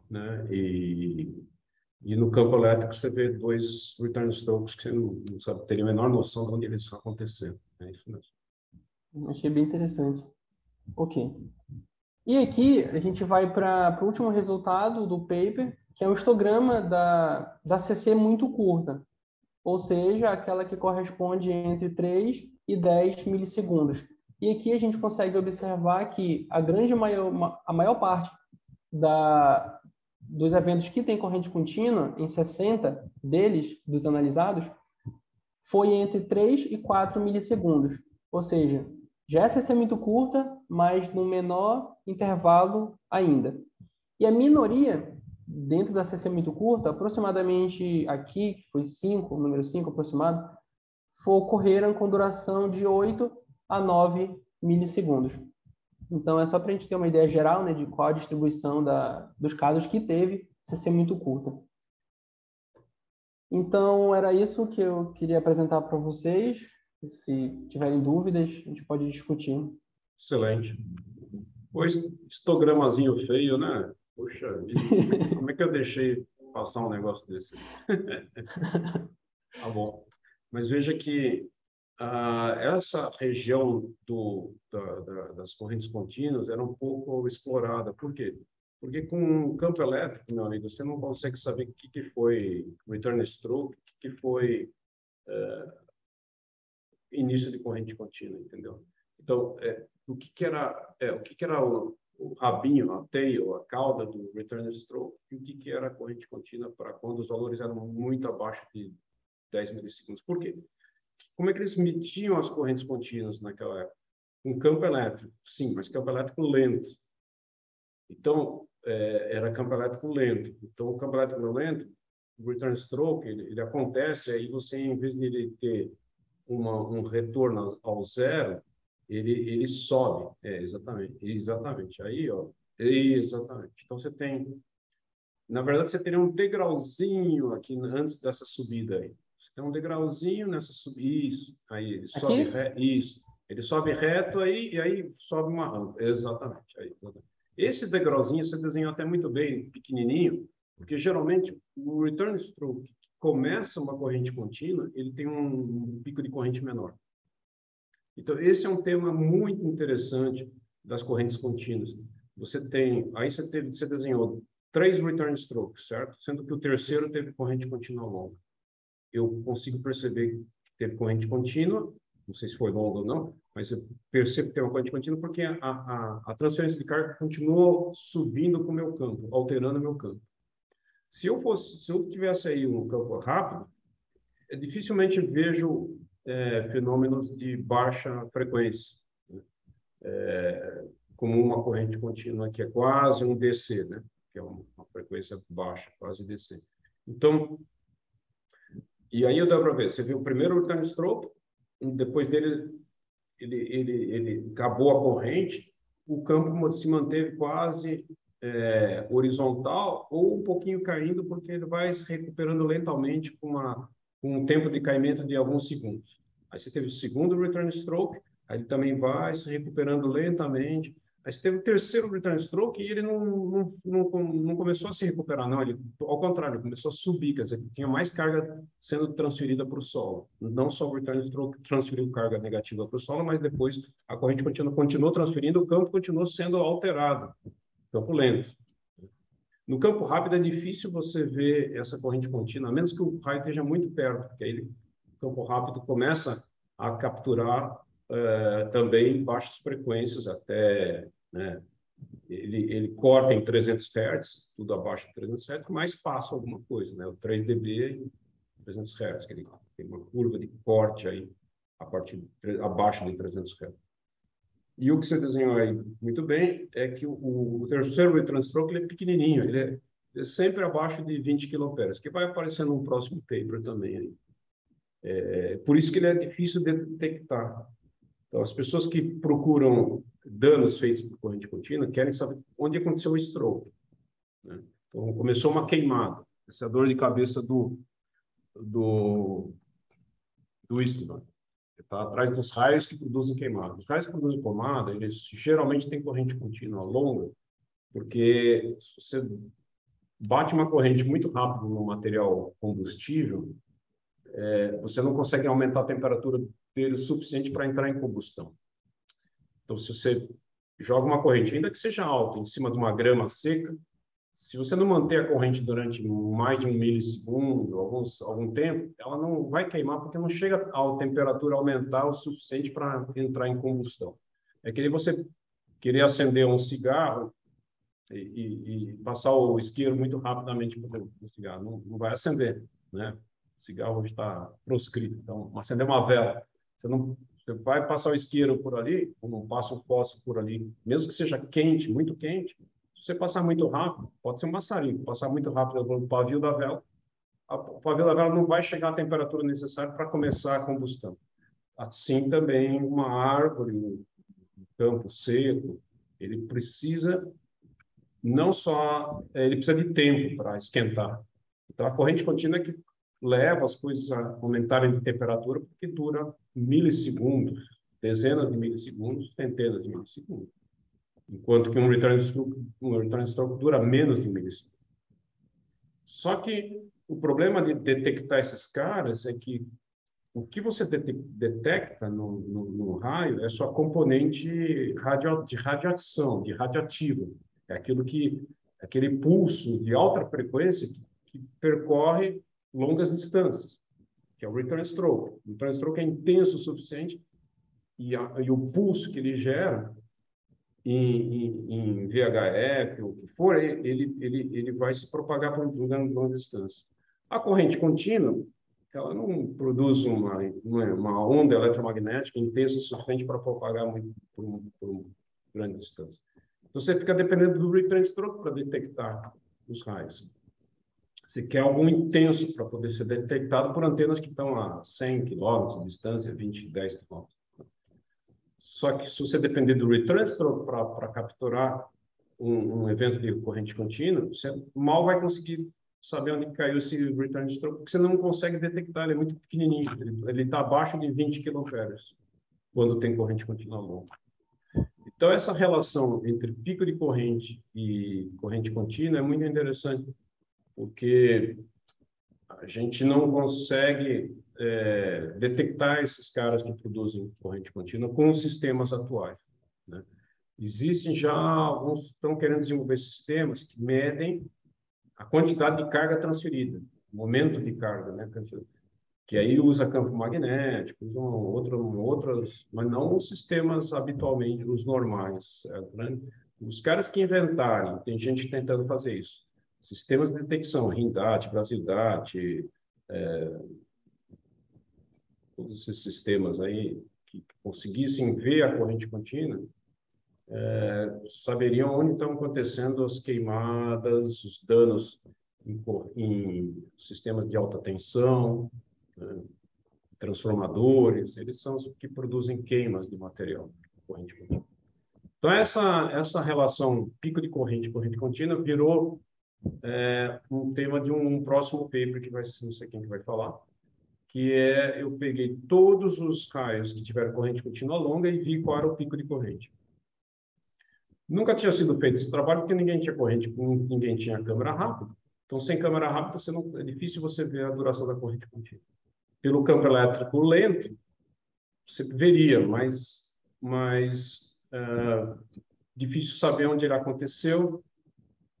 Speaker 2: né? E no campo elétrico você vê dois return strokes que você não sabe, teria a menor noção de onde eles estão acontecendo. É isso mesmo.
Speaker 1: Achei bem interessante. Ok. E aqui a gente vai para o último resultado do paper, que é o histograma da CC muito curta, ou seja, aquela que corresponde entre 3 e 10 milissegundos. E aqui a gente consegue observar que a maior parte dos eventos que tem corrente contínua, em 60 deles, dos analisados, foi entre 3 e 4 milissegundos. Ou seja, já é CC muito curta, mas no menor intervalo ainda. E a minoria, dentro da CC muito curta, aproximadamente aqui, que foi 5, número 5 aproximado, ocorreram com duração de 8 a 9 milissegundos. Então, é só para a gente ter uma ideia geral, né, de qual a distribuição dos casos que teve CC muito curta. Então, era isso que eu queria apresentar para vocês. Se tiverem dúvidas, a gente pode discutir.
Speaker 2: Excelente. O histogramazinho feio, né? Poxa vida, como é que eu deixei passar um negócio desse? Tá bom. Mas veja que essa região das correntes contínuas era um pouco explorada. Por quê? Porque com o campo elétrico, meu amigo, você não consegue saber o que foi return stroke, o que foi início de corrente contínua, entendeu? Então, o que era o rabinho, a tail, a cauda do return stroke, e o que era a corrente contínua para quando os valores eram muito abaixo de 10 milissegundos. Por quê? Como é que eles mediam as correntes contínuas naquela época? Um campo elétrico, sim, mas campo elétrico lento. Então, era campo elétrico lento. Então, o campo elétrico lento, o return stroke, ele acontece, aí você, em vez de ele ter um retorno ao zero, ele sobe. Exatamente. Aí, ó, exatamente. Então, você tem... Na verdade, você teria um degrauzinho aqui antes dessa subida aí. Você tem um degrauzinho nessa subida. Isso. Aí ele sobe reto. Isso. Ele sobe reto aí e aí sobe uma rampa. Exatamente. Aí, exatamente. Esse degrauzinho você desenhou até muito bem, pequenininho, porque geralmente o return stroke que começa uma corrente contínua, ele tem um pico de corrente menor. Então, esse é um tema muito interessante das correntes contínuas. Você desenhou 3 return strokes, certo? Sendo que o terceiro teve corrente contínua longa. Eu consigo perceber que teve corrente contínua, não sei se foi longa ou não, mas eu percebo que teve uma corrente contínua porque a transferência de carga continuou subindo com o meu campo, alterando o meu campo. Se eu tivesse aí um campo rápido, dificilmente vejo fenômenos de baixa frequência, né? Como uma corrente contínua que é quase um DC, né? Que é uma frequência baixa, quase DC. Então, e aí dá para ver, você viu o primeiro return stroke, depois dele ele acabou a corrente, o campo se manteve quase horizontal ou um pouquinho caindo, porque ele vai se recuperando lentamente com um tempo de caimento de alguns segundos. Aí você teve o segundo return stroke, aí ele também vai se recuperando lentamente. Aí você teve o terceiro return stroke e ele não começou a se recuperar, não. Ele, ao contrário, ele começou a subir, quer dizer, tinha mais carga sendo transferida para o solo. Não só o return stroke transferiu carga negativa para o solo, mas depois a corrente continuou transferindo, o campo continuou sendo alterado, campo lento. No campo rápido é difícil você ver essa corrente contínua, a menos que o raio esteja muito perto, porque aí o campo rápido começa a capturar também baixas frequências até, né, ele corta em 300 Hz, tudo abaixo de 300 Hz, mas passa alguma coisa, né? O 3 dB em 300 Hz, que ele tem uma curva de corte aí abaixo de 300 Hz. E o que você desenhou aí muito bem é que o terceiro return stroke ele é pequenininho, ele é sempre abaixo de 20 kPa, que vai aparecer no próximo paper também aí. Por isso que ele é difícil de detectar. Então, as pessoas que procuram danos feitos por corrente contínua querem saber onde aconteceu o stroke, né? Então, começou uma queimada. Essa é a dor de cabeça do Eastman. Está atrás dos raios que produzem queimada. Os raios que produzem queimada, eles geralmente têm corrente contínua longa, porque se você bate uma corrente muito rápido no material combustível, você não consegue aumentar a temperatura dele o suficiente para entrar em combustão. Então, se você joga uma corrente, ainda que seja alta, em cima de uma grama seca, se você não manter a corrente durante mais de 1 milissegundo, algum tempo, ela não vai queimar porque não chega a temperatura aumentar o suficiente para entrar em combustão. É que você querer acender um cigarro e passar o isqueiro muito rapidamente para o cigarro. Não vai acender, né? O cigarro hoje está proscrito. Então, acender uma vela, você vai passar o isqueiro por ali, ou não passa o fósforo por ali, mesmo que seja quente, muito quente, se você passar muito rápido, pode ser um maçarico, passar muito rápido no pavio da vela, o pavio da vela não vai chegar à temperatura necessária para começar a combustão. Assim também uma árvore, um campo seco, ele precisa não só, ele precisa de tempo para esquentar. Então, a corrente contínua é que leva as coisas a aumentarem de temperatura, porque dura milissegundos, dezenas de milissegundos, centenas de milissegundos. Enquanto que um return stroke dura menos de milissegundos. Só que o problema de detectar esses caras é que o que você detecta no raio é sua componente de radiação, de radioativo. É aquele pulso de alta frequência que percorre longas distâncias, que é o return stroke. O return stroke é intenso o suficiente e o pulso que ele gera em VHF, ou o que for, ele vai se propagar por uma distância. A corrente contínua, ela não produz uma onda eletromagnética intensa o suficiente para propagar muito por uma grande distância. Então, você fica dependendo do return stroke para detectar os raios. Você quer algo intenso para poder ser detectado por antenas que estão a 100 km de distância, 10 km. Só que se você depender do return stroke para capturar um evento de corrente contínua, você mal vai conseguir saber onde caiu esse return stroke, porque você não consegue detectar, ele é muito pequenininho, ele está abaixo de 20 kHz quando tem corrente contínua longa. Então, essa relação entre pico de corrente e corrente contínua é muito interessante, porque a gente não consegue detectar esses caras que produzem corrente contínua com os sistemas atuais, né? Existem já alguns que estão querendo desenvolver sistemas que medem a quantidade de carga transferida, o momento de carga, né? Que aí usa campo magnético, usam outras, mas não os sistemas habitualmente, os normais. Os caras que inventarem, tem gente tentando fazer isso, sistemas de detecção, RINDAT, Brasildat, todos esses sistemas aí que conseguissem ver a corrente contínua, saberiam onde estão acontecendo as queimadas, os danos em sistemas de alta tensão, né, transformadores, eles são os que produzem queimas de material, corrente contínua. Então, essa relação pico de corrente e corrente contínua virou um tema de um próximo paper, que vai ser, não sei quem que vai falar, que eu peguei todos os raios que tiveram corrente contínua longa e vi qual era o pico de corrente. Nunca tinha sido feito esse trabalho porque ninguém tinha corrente, ninguém tinha câmera rápida. Então, sem câmera rápida, é difícil você ver a duração da corrente contínua. Pelo campo elétrico lento, você veria, mas difícil saber onde ele aconteceu,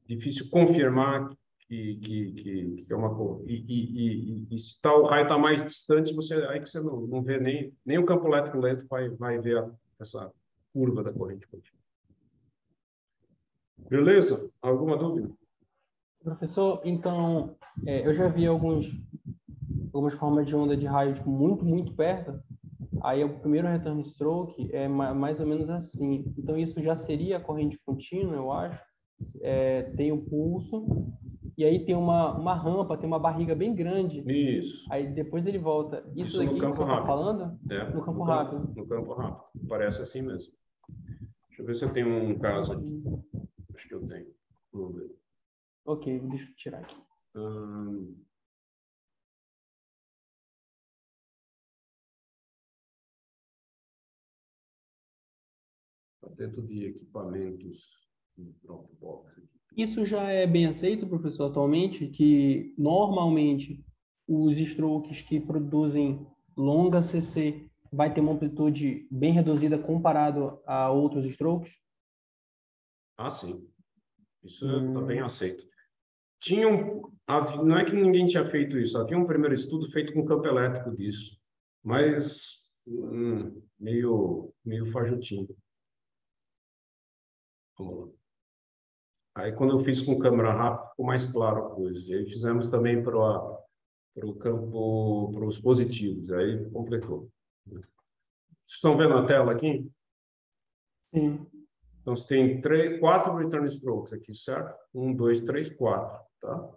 Speaker 2: difícil confirmar que é uma coisa. E se o raio está mais distante, aí que você não vê nem o campo elétrico lento vai ver essa curva da corrente contínua. Beleza? Alguma dúvida?
Speaker 1: Professor, então, eu já vi algumas formas de onda de raio tipo, muito, muito perto. Aí o primeiro return stroke é mais ou menos assim. Então, isso já seria a corrente contínua, eu acho. Tem o pulso, e aí tem uma rampa, tem uma barriga bem grande.
Speaker 2: Isso.
Speaker 1: Aí depois ele volta. Isso daqui
Speaker 2: no campo
Speaker 1: que você está falando?
Speaker 2: No
Speaker 1: campo rápido.
Speaker 2: No campo rápido. Parece assim mesmo. Deixa eu ver se eu tenho um caso aqui. Acho que eu tenho. Vamos ver.
Speaker 1: Ok, deixa eu tirar aqui.
Speaker 2: Dentro de equipamentos no Dropbox.
Speaker 1: Isso já é bem aceito, professor, atualmente, que normalmente os strokes que produzem longa CC vai ter uma amplitude bem reduzida comparado a outros strokes?
Speaker 2: Ah, sim. Isso está bem aceito. Não é que ninguém tinha feito isso, havia um primeiro estudo feito com campo elétrico disso, mas meio fajutinho. Vamos lá. Aí, quando eu fiz com câmera rápida, ficou mais claro a coisa. E aí fizemos também para o campo, para os positivos. Aí completou. Vocês estão vendo a tela aqui?
Speaker 1: Sim.
Speaker 2: Então, você tem 4 return strokes aqui, certo? 1, 2, 3, 4. Tá?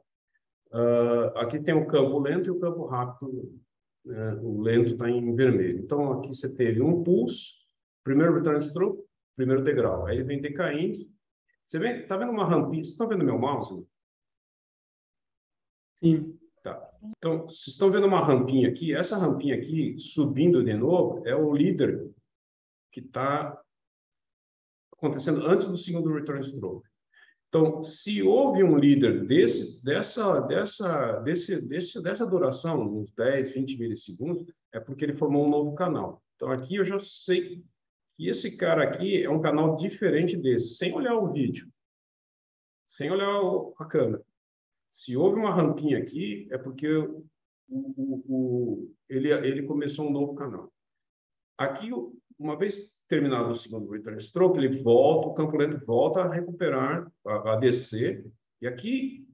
Speaker 2: Aqui tem o campo lento e o campo rápido. O lento está em vermelho. Então, aqui você teve um pulso, primeiro return stroke, primeiro degrau. Aí ele vem decaindo. Você está vendo uma rampinha? Vocês estão vendo meu mouse?
Speaker 1: Sim.
Speaker 2: Tá. Então, vocês estão vendo uma rampinha aqui? Essa rampinha aqui, subindo de novo, é o líder que está acontecendo antes do segundo return stroke. Então, se houve um líder dessa duração, uns 10, 20 milissegundos, é porque ele formou um novo canal. Então, aqui eu já sei que esse cara aqui é um canal diferente desse, sem olhar o vídeo, sem olhar a câmera. Se houve uma rampinha aqui, é porque ele começou um novo canal. Aqui, uma vez terminado o segundo return stroke, ele volta, o campo lento volta a recuperar, a descer. E aqui,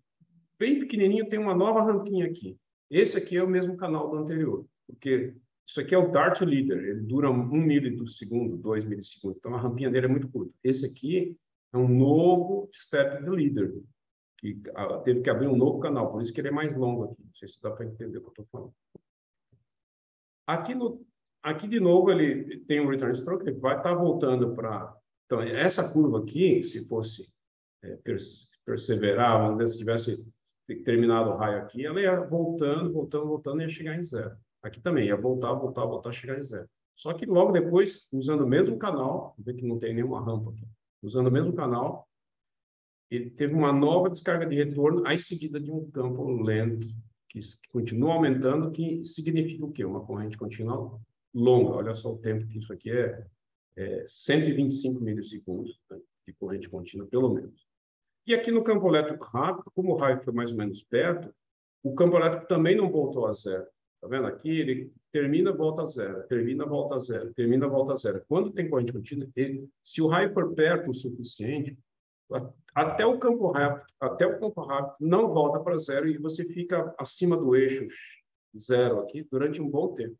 Speaker 2: bem pequenininho, tem uma nova rampinha aqui. Esse aqui é o mesmo canal do anterior, porque isso aqui é o Dart Leader, ele dura 1 milissegundo, 2 milissegundos, então a rampinha dele é muito curta. Esse aqui é um novo Step de Leader, que teve que abrir um novo canal, por isso que ele é mais longo aqui. Não sei se dá para entender o que eu estou falando. Aqui, de novo, ele tem um return stroke, ele vai estar voltando para... Então, essa curva aqui, se fosse perseverar, vamos dizer, se tivesse terminado o raio aqui, ela ia voltando e ia chegar em zero. Aqui também, ia voltar, chegar em zero. Só que logo depois, usando o mesmo canal, vê que não tem nenhuma rampa aqui, usando o mesmo canal, ele teve uma nova descarga de retorno, aí seguida de um campo lento, que continua aumentando, que significa o quê? Uma corrente contínua longa. Olha só o tempo que isso aqui é 125 milissegundos, né, de corrente contínua, pelo menos. E aqui no campo elétrico rápido, como o raio foi mais ou menos perto, o campo elétrico também não voltou a zero. Tá vendo? Aqui ele termina, volta a zero, termina, volta a zero, termina, volta a zero. Quando tem corrente contínua, se o raio for perto o suficiente, até o campo rápido não volta para zero e você fica acima do eixo zero aqui durante um bom tempo.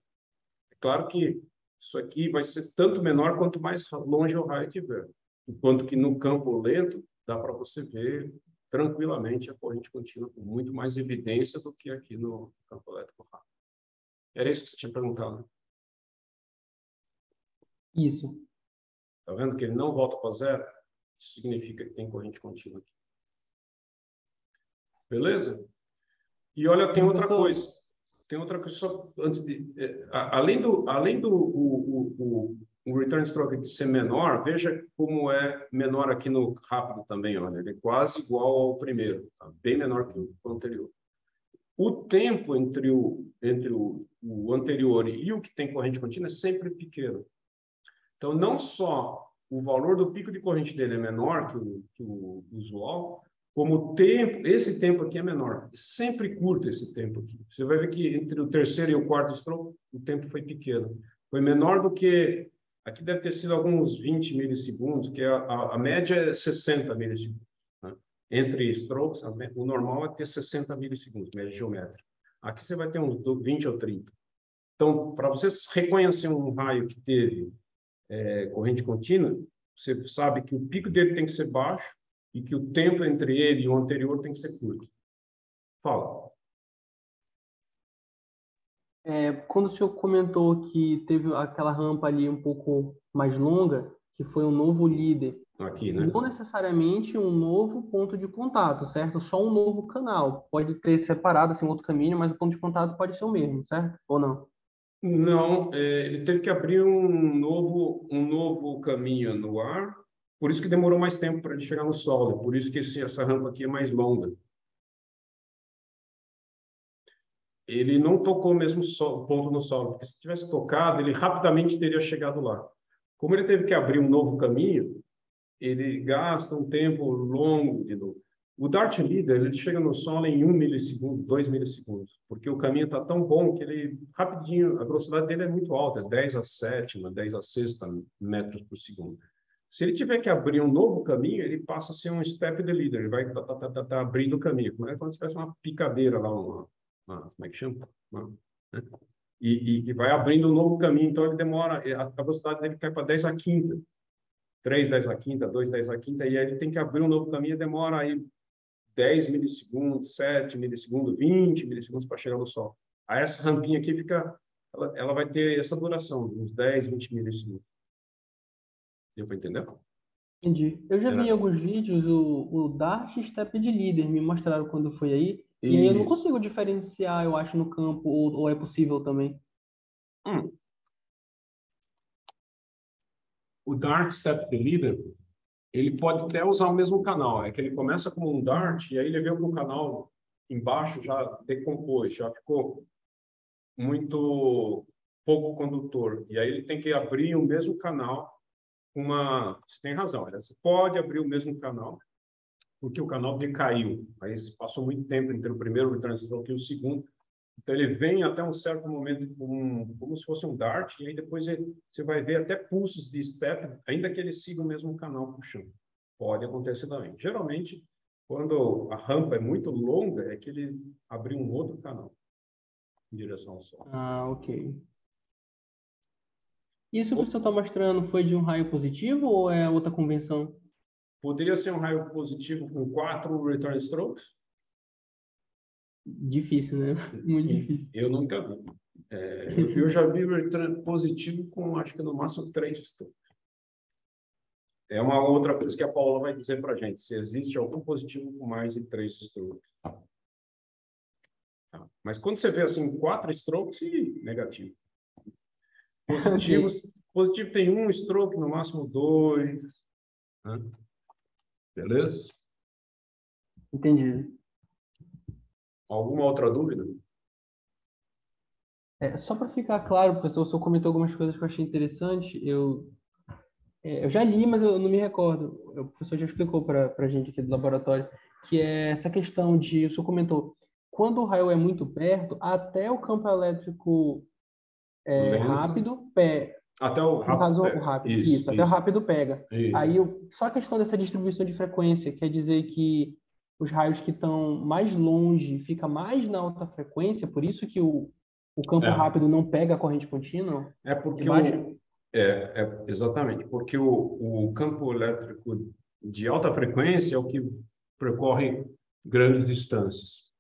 Speaker 2: Claro que isso aqui vai ser tanto menor quanto mais longe o raio estiver. Enquanto que no campo lento, dá para você ver tranquilamente a corrente contínua com muito mais evidência do que aqui no campo elétrico rápido. Era isso que você tinha perguntado, né?
Speaker 1: Isso.
Speaker 2: Está vendo que ele não volta para zero? Isso significa que tem corrente contínua aqui. Beleza? E olha, tem outra coisa. Tem outra coisa só antes de... além do o return stroke de ser menor, veja como é menor aqui no rápido também. Olha, ele é quase igual ao primeiro. Tá? Bem menor que o anterior. O tempo entre o anterior e o que tem corrente contínua é sempre pequeno. Então, não só o valor do pico de corrente dele é menor que o usual, como o tempo, esse tempo aqui é menor. Sempre curto esse tempo aqui. Você vai ver que entre o terceiro e o quarto stroke, o tempo foi pequeno. Foi menor do que... Aqui deve ter sido alguns 20 milissegundos, que a média é 60 milissegundos. Né? Entre strokes, o normal é ter 60 milissegundos, média geométrica. Aqui você vai ter uns 20 ou 30. Então, para você reconhecer um raio que teve corrente contínua, você sabe que o pico dele tem que ser baixo e que o tempo entre ele e o anterior tem que ser curto. Fala.
Speaker 1: Quando o senhor comentou que teve aquela rampa ali um pouco mais longa, que foi um novo líder,
Speaker 2: Aqui, né?
Speaker 1: não necessariamente um novo ponto de contato, certo? Só um novo canal. Pode ter separado assim, um outro caminho, mas o ponto de contato pode ser o mesmo, certo? Ou não?
Speaker 2: Não, ele teve que abrir um novo caminho no ar, por isso que demorou mais tempo para ele chegar no solo, por isso que essa rampa aqui é mais longa. Ele não tocou mesmo o ponto no solo, porque se tivesse tocado, ele rapidamente teria chegado lá. Como ele teve que abrir um novo caminho, ele gasta um tempo longo de novo. O Dart Leader, ele chega no solo em 1 milissegundo, 2 milissegundos, porque o caminho está tão bom que ele, rapidinho, a velocidade dele é muito alta, é 10 a sétima, 10 a sexta metros por segundo. Se ele tiver que abrir um novo caminho, ele passa a ser um step the leader, ele vai tá abrindo o caminho. Como é quando você faz uma picadeira lá, como é que chama? Né? E vai abrindo um novo caminho, então ele demora, a velocidade dele cai para 10 a quinta. 3, 10 a quinta, 2, 10 a quinta, e aí ele tem que abrir um novo caminho, demora aí 10 milissegundos, 7 milissegundos, 20 milissegundos para chegar no Sol. Aí essa rampinha aqui ela vai ter essa duração, uns 10, 20 milissegundos. Deu para entender?
Speaker 1: Entendi. Eu já vi em alguns vídeos o Dart Step de líder, me mostraram quando foi aí, e aí eu não consigo diferenciar, eu acho, no campo, ou é possível também.
Speaker 2: O Dart Step the Leader, ele pode até usar o mesmo canal, é que ele começa como um Dart, e aí ele vê que o canal embaixo já decompôs, já ficou muito pouco condutor, e aí ele tem que abrir o mesmo canal. Você tem razão, você pode abrir o mesmo canal, porque o canal decaiu, aí passou muito tempo entre o primeiro return stroke e o segundo, então ele vem até um certo momento como se fosse um dart, e aí depois você vai ver até pulsos de step, ainda que ele siga o mesmo canal puxando. Pode acontecer também. Geralmente, quando a rampa é muito longa, é que ele abriu um outro canal em direção ao Sol.
Speaker 1: Ah, ok. Isso que o senhor está mostrando foi de um raio positivo ou é outra convenção?
Speaker 2: Poderia ser um raio positivo com 4 return strokes?
Speaker 1: Difícil, né? Muito difícil.
Speaker 2: Eu nunca vi. Eu já vi return positivo com, acho que no máximo 3 strokes. É uma outra coisa que a Paula vai dizer para a gente, se existe algum positivo com mais de 3 strokes. Mas quando você vê assim 4 strokes, negativo. Positivo tem 1 stroke, no máximo 2. Né? Beleza?
Speaker 1: Entendi.
Speaker 2: Alguma outra dúvida?
Speaker 1: Só para ficar claro, professor, o senhor comentou algumas coisas que eu achei interessante. Eu já li, mas eu não me recordo. O professor já explicou para a gente aqui do laboratório, que é essa questão de, o senhor comentou, quando o raio é muito perto, até o campo elétrico rápido
Speaker 2: até o
Speaker 1: rápido. Isso, até o rápido pega.
Speaker 2: Isso.
Speaker 1: Aí, só a questão dessa distribuição de frequência, quer dizer que os raios que estão mais longe fica mais na alta frequência, por isso que o campo
Speaker 2: É,
Speaker 1: rápido não pega a corrente contínua
Speaker 2: é
Speaker 1: e
Speaker 2: porque
Speaker 1: baixa?
Speaker 2: exatamente, porque o campo elétrico de alta frequência é o que percorre grandes distâncias.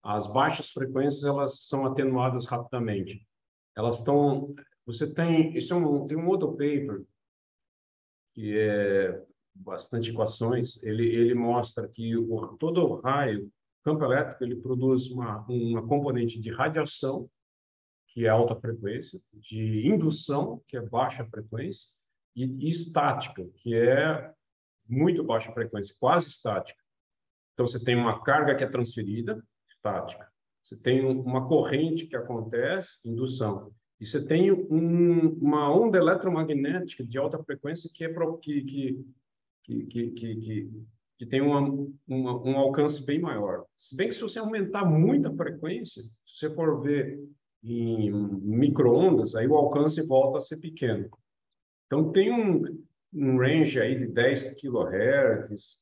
Speaker 2: As baixas frequências, elas são atenuadas rapidamente. Elas estão... Você tem... tem um outro paper, que é bastante equações. Ele mostra que todo o raio, campo elétrico, ele produz uma componente de radiação, que é alta frequência, de indução, que é baixa frequência, e estática, que é muito baixa frequência, quase estática. Então, você tem uma carga que é transferida, estática. Você tem uma corrente que acontece, indução. E você tem uma onda eletromagnética de alta frequência que tem um alcance bem maior. Se bem que se você aumentar muito a frequência, se você for ver em micro-ondas, aí o alcance volta a ser pequeno. Então, tem um range aí de 10 kHz,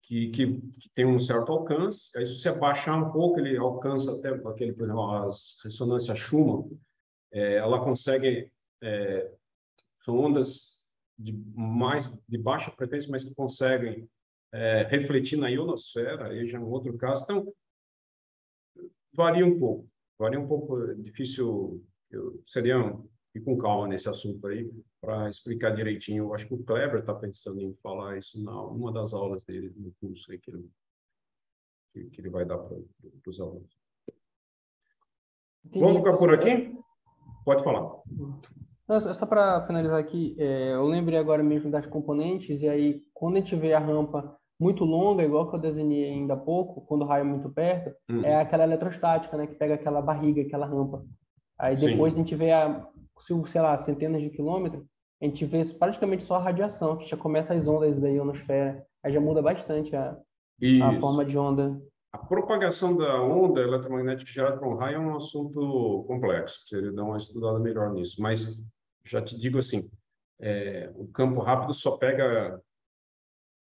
Speaker 2: que tem um certo alcance. Aí, se você abaixar um pouco, ele alcança até aquele, por exemplo, as ressonâncias Schumann, ela consegue, são ondas de baixa frequência, mas que conseguem refletir na ionosfera, aí já é um outro caso. Então, varia um pouco, difícil, seria ir com calma nesse assunto aí, para explicar direitinho. Eu acho que o Kleber está pensando em falar isso numa das aulas dele, no curso aí que ele vai dar para os alunos.
Speaker 1: Entendi,
Speaker 2: Vamos ficar por
Speaker 1: professor.
Speaker 2: aqui? Pode falar.
Speaker 1: Não, só para finalizar aqui, eu lembrei agora mesmo das componentes, e aí, quando a gente vê a rampa muito longa, igual que eu desenhei ainda há pouco, quando o raio é muito perto, é aquela eletrostática, né, que pega aquela barriga, aquela rampa. Aí depois a
Speaker 2: Sim.
Speaker 1: gente vê, sei lá, centenas de quilômetros, a gente vê praticamente só a radiação, que já começa as ondas da ionosfera. Aí já muda bastante a
Speaker 2: Isso.
Speaker 1: forma de onda.
Speaker 2: A propagação da onda eletromagnética gerada por um raio é um assunto complexo. Você dá uma estudada melhor nisso. Mas já te digo assim, o campo rápido só pega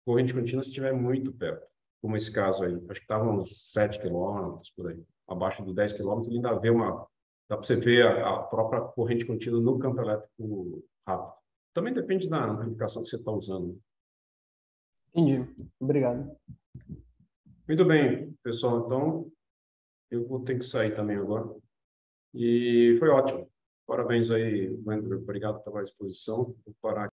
Speaker 2: corrente contínua se estiver muito perto, como esse caso aí. Acho que estava uns 7 quilômetros, por aí. Abaixo de 10 quilômetros, ele ainda vê dá para você ver a própria corrente contínua no campo elétrico rápido. Também depende da amplificação que você está usando.
Speaker 1: Entendi. Obrigado.
Speaker 2: Muito bem, pessoal. Então, eu vou ter que sair também agora. E foi ótimo. Parabéns aí, Wendel. Obrigado pela exposição. Vou parar aqui.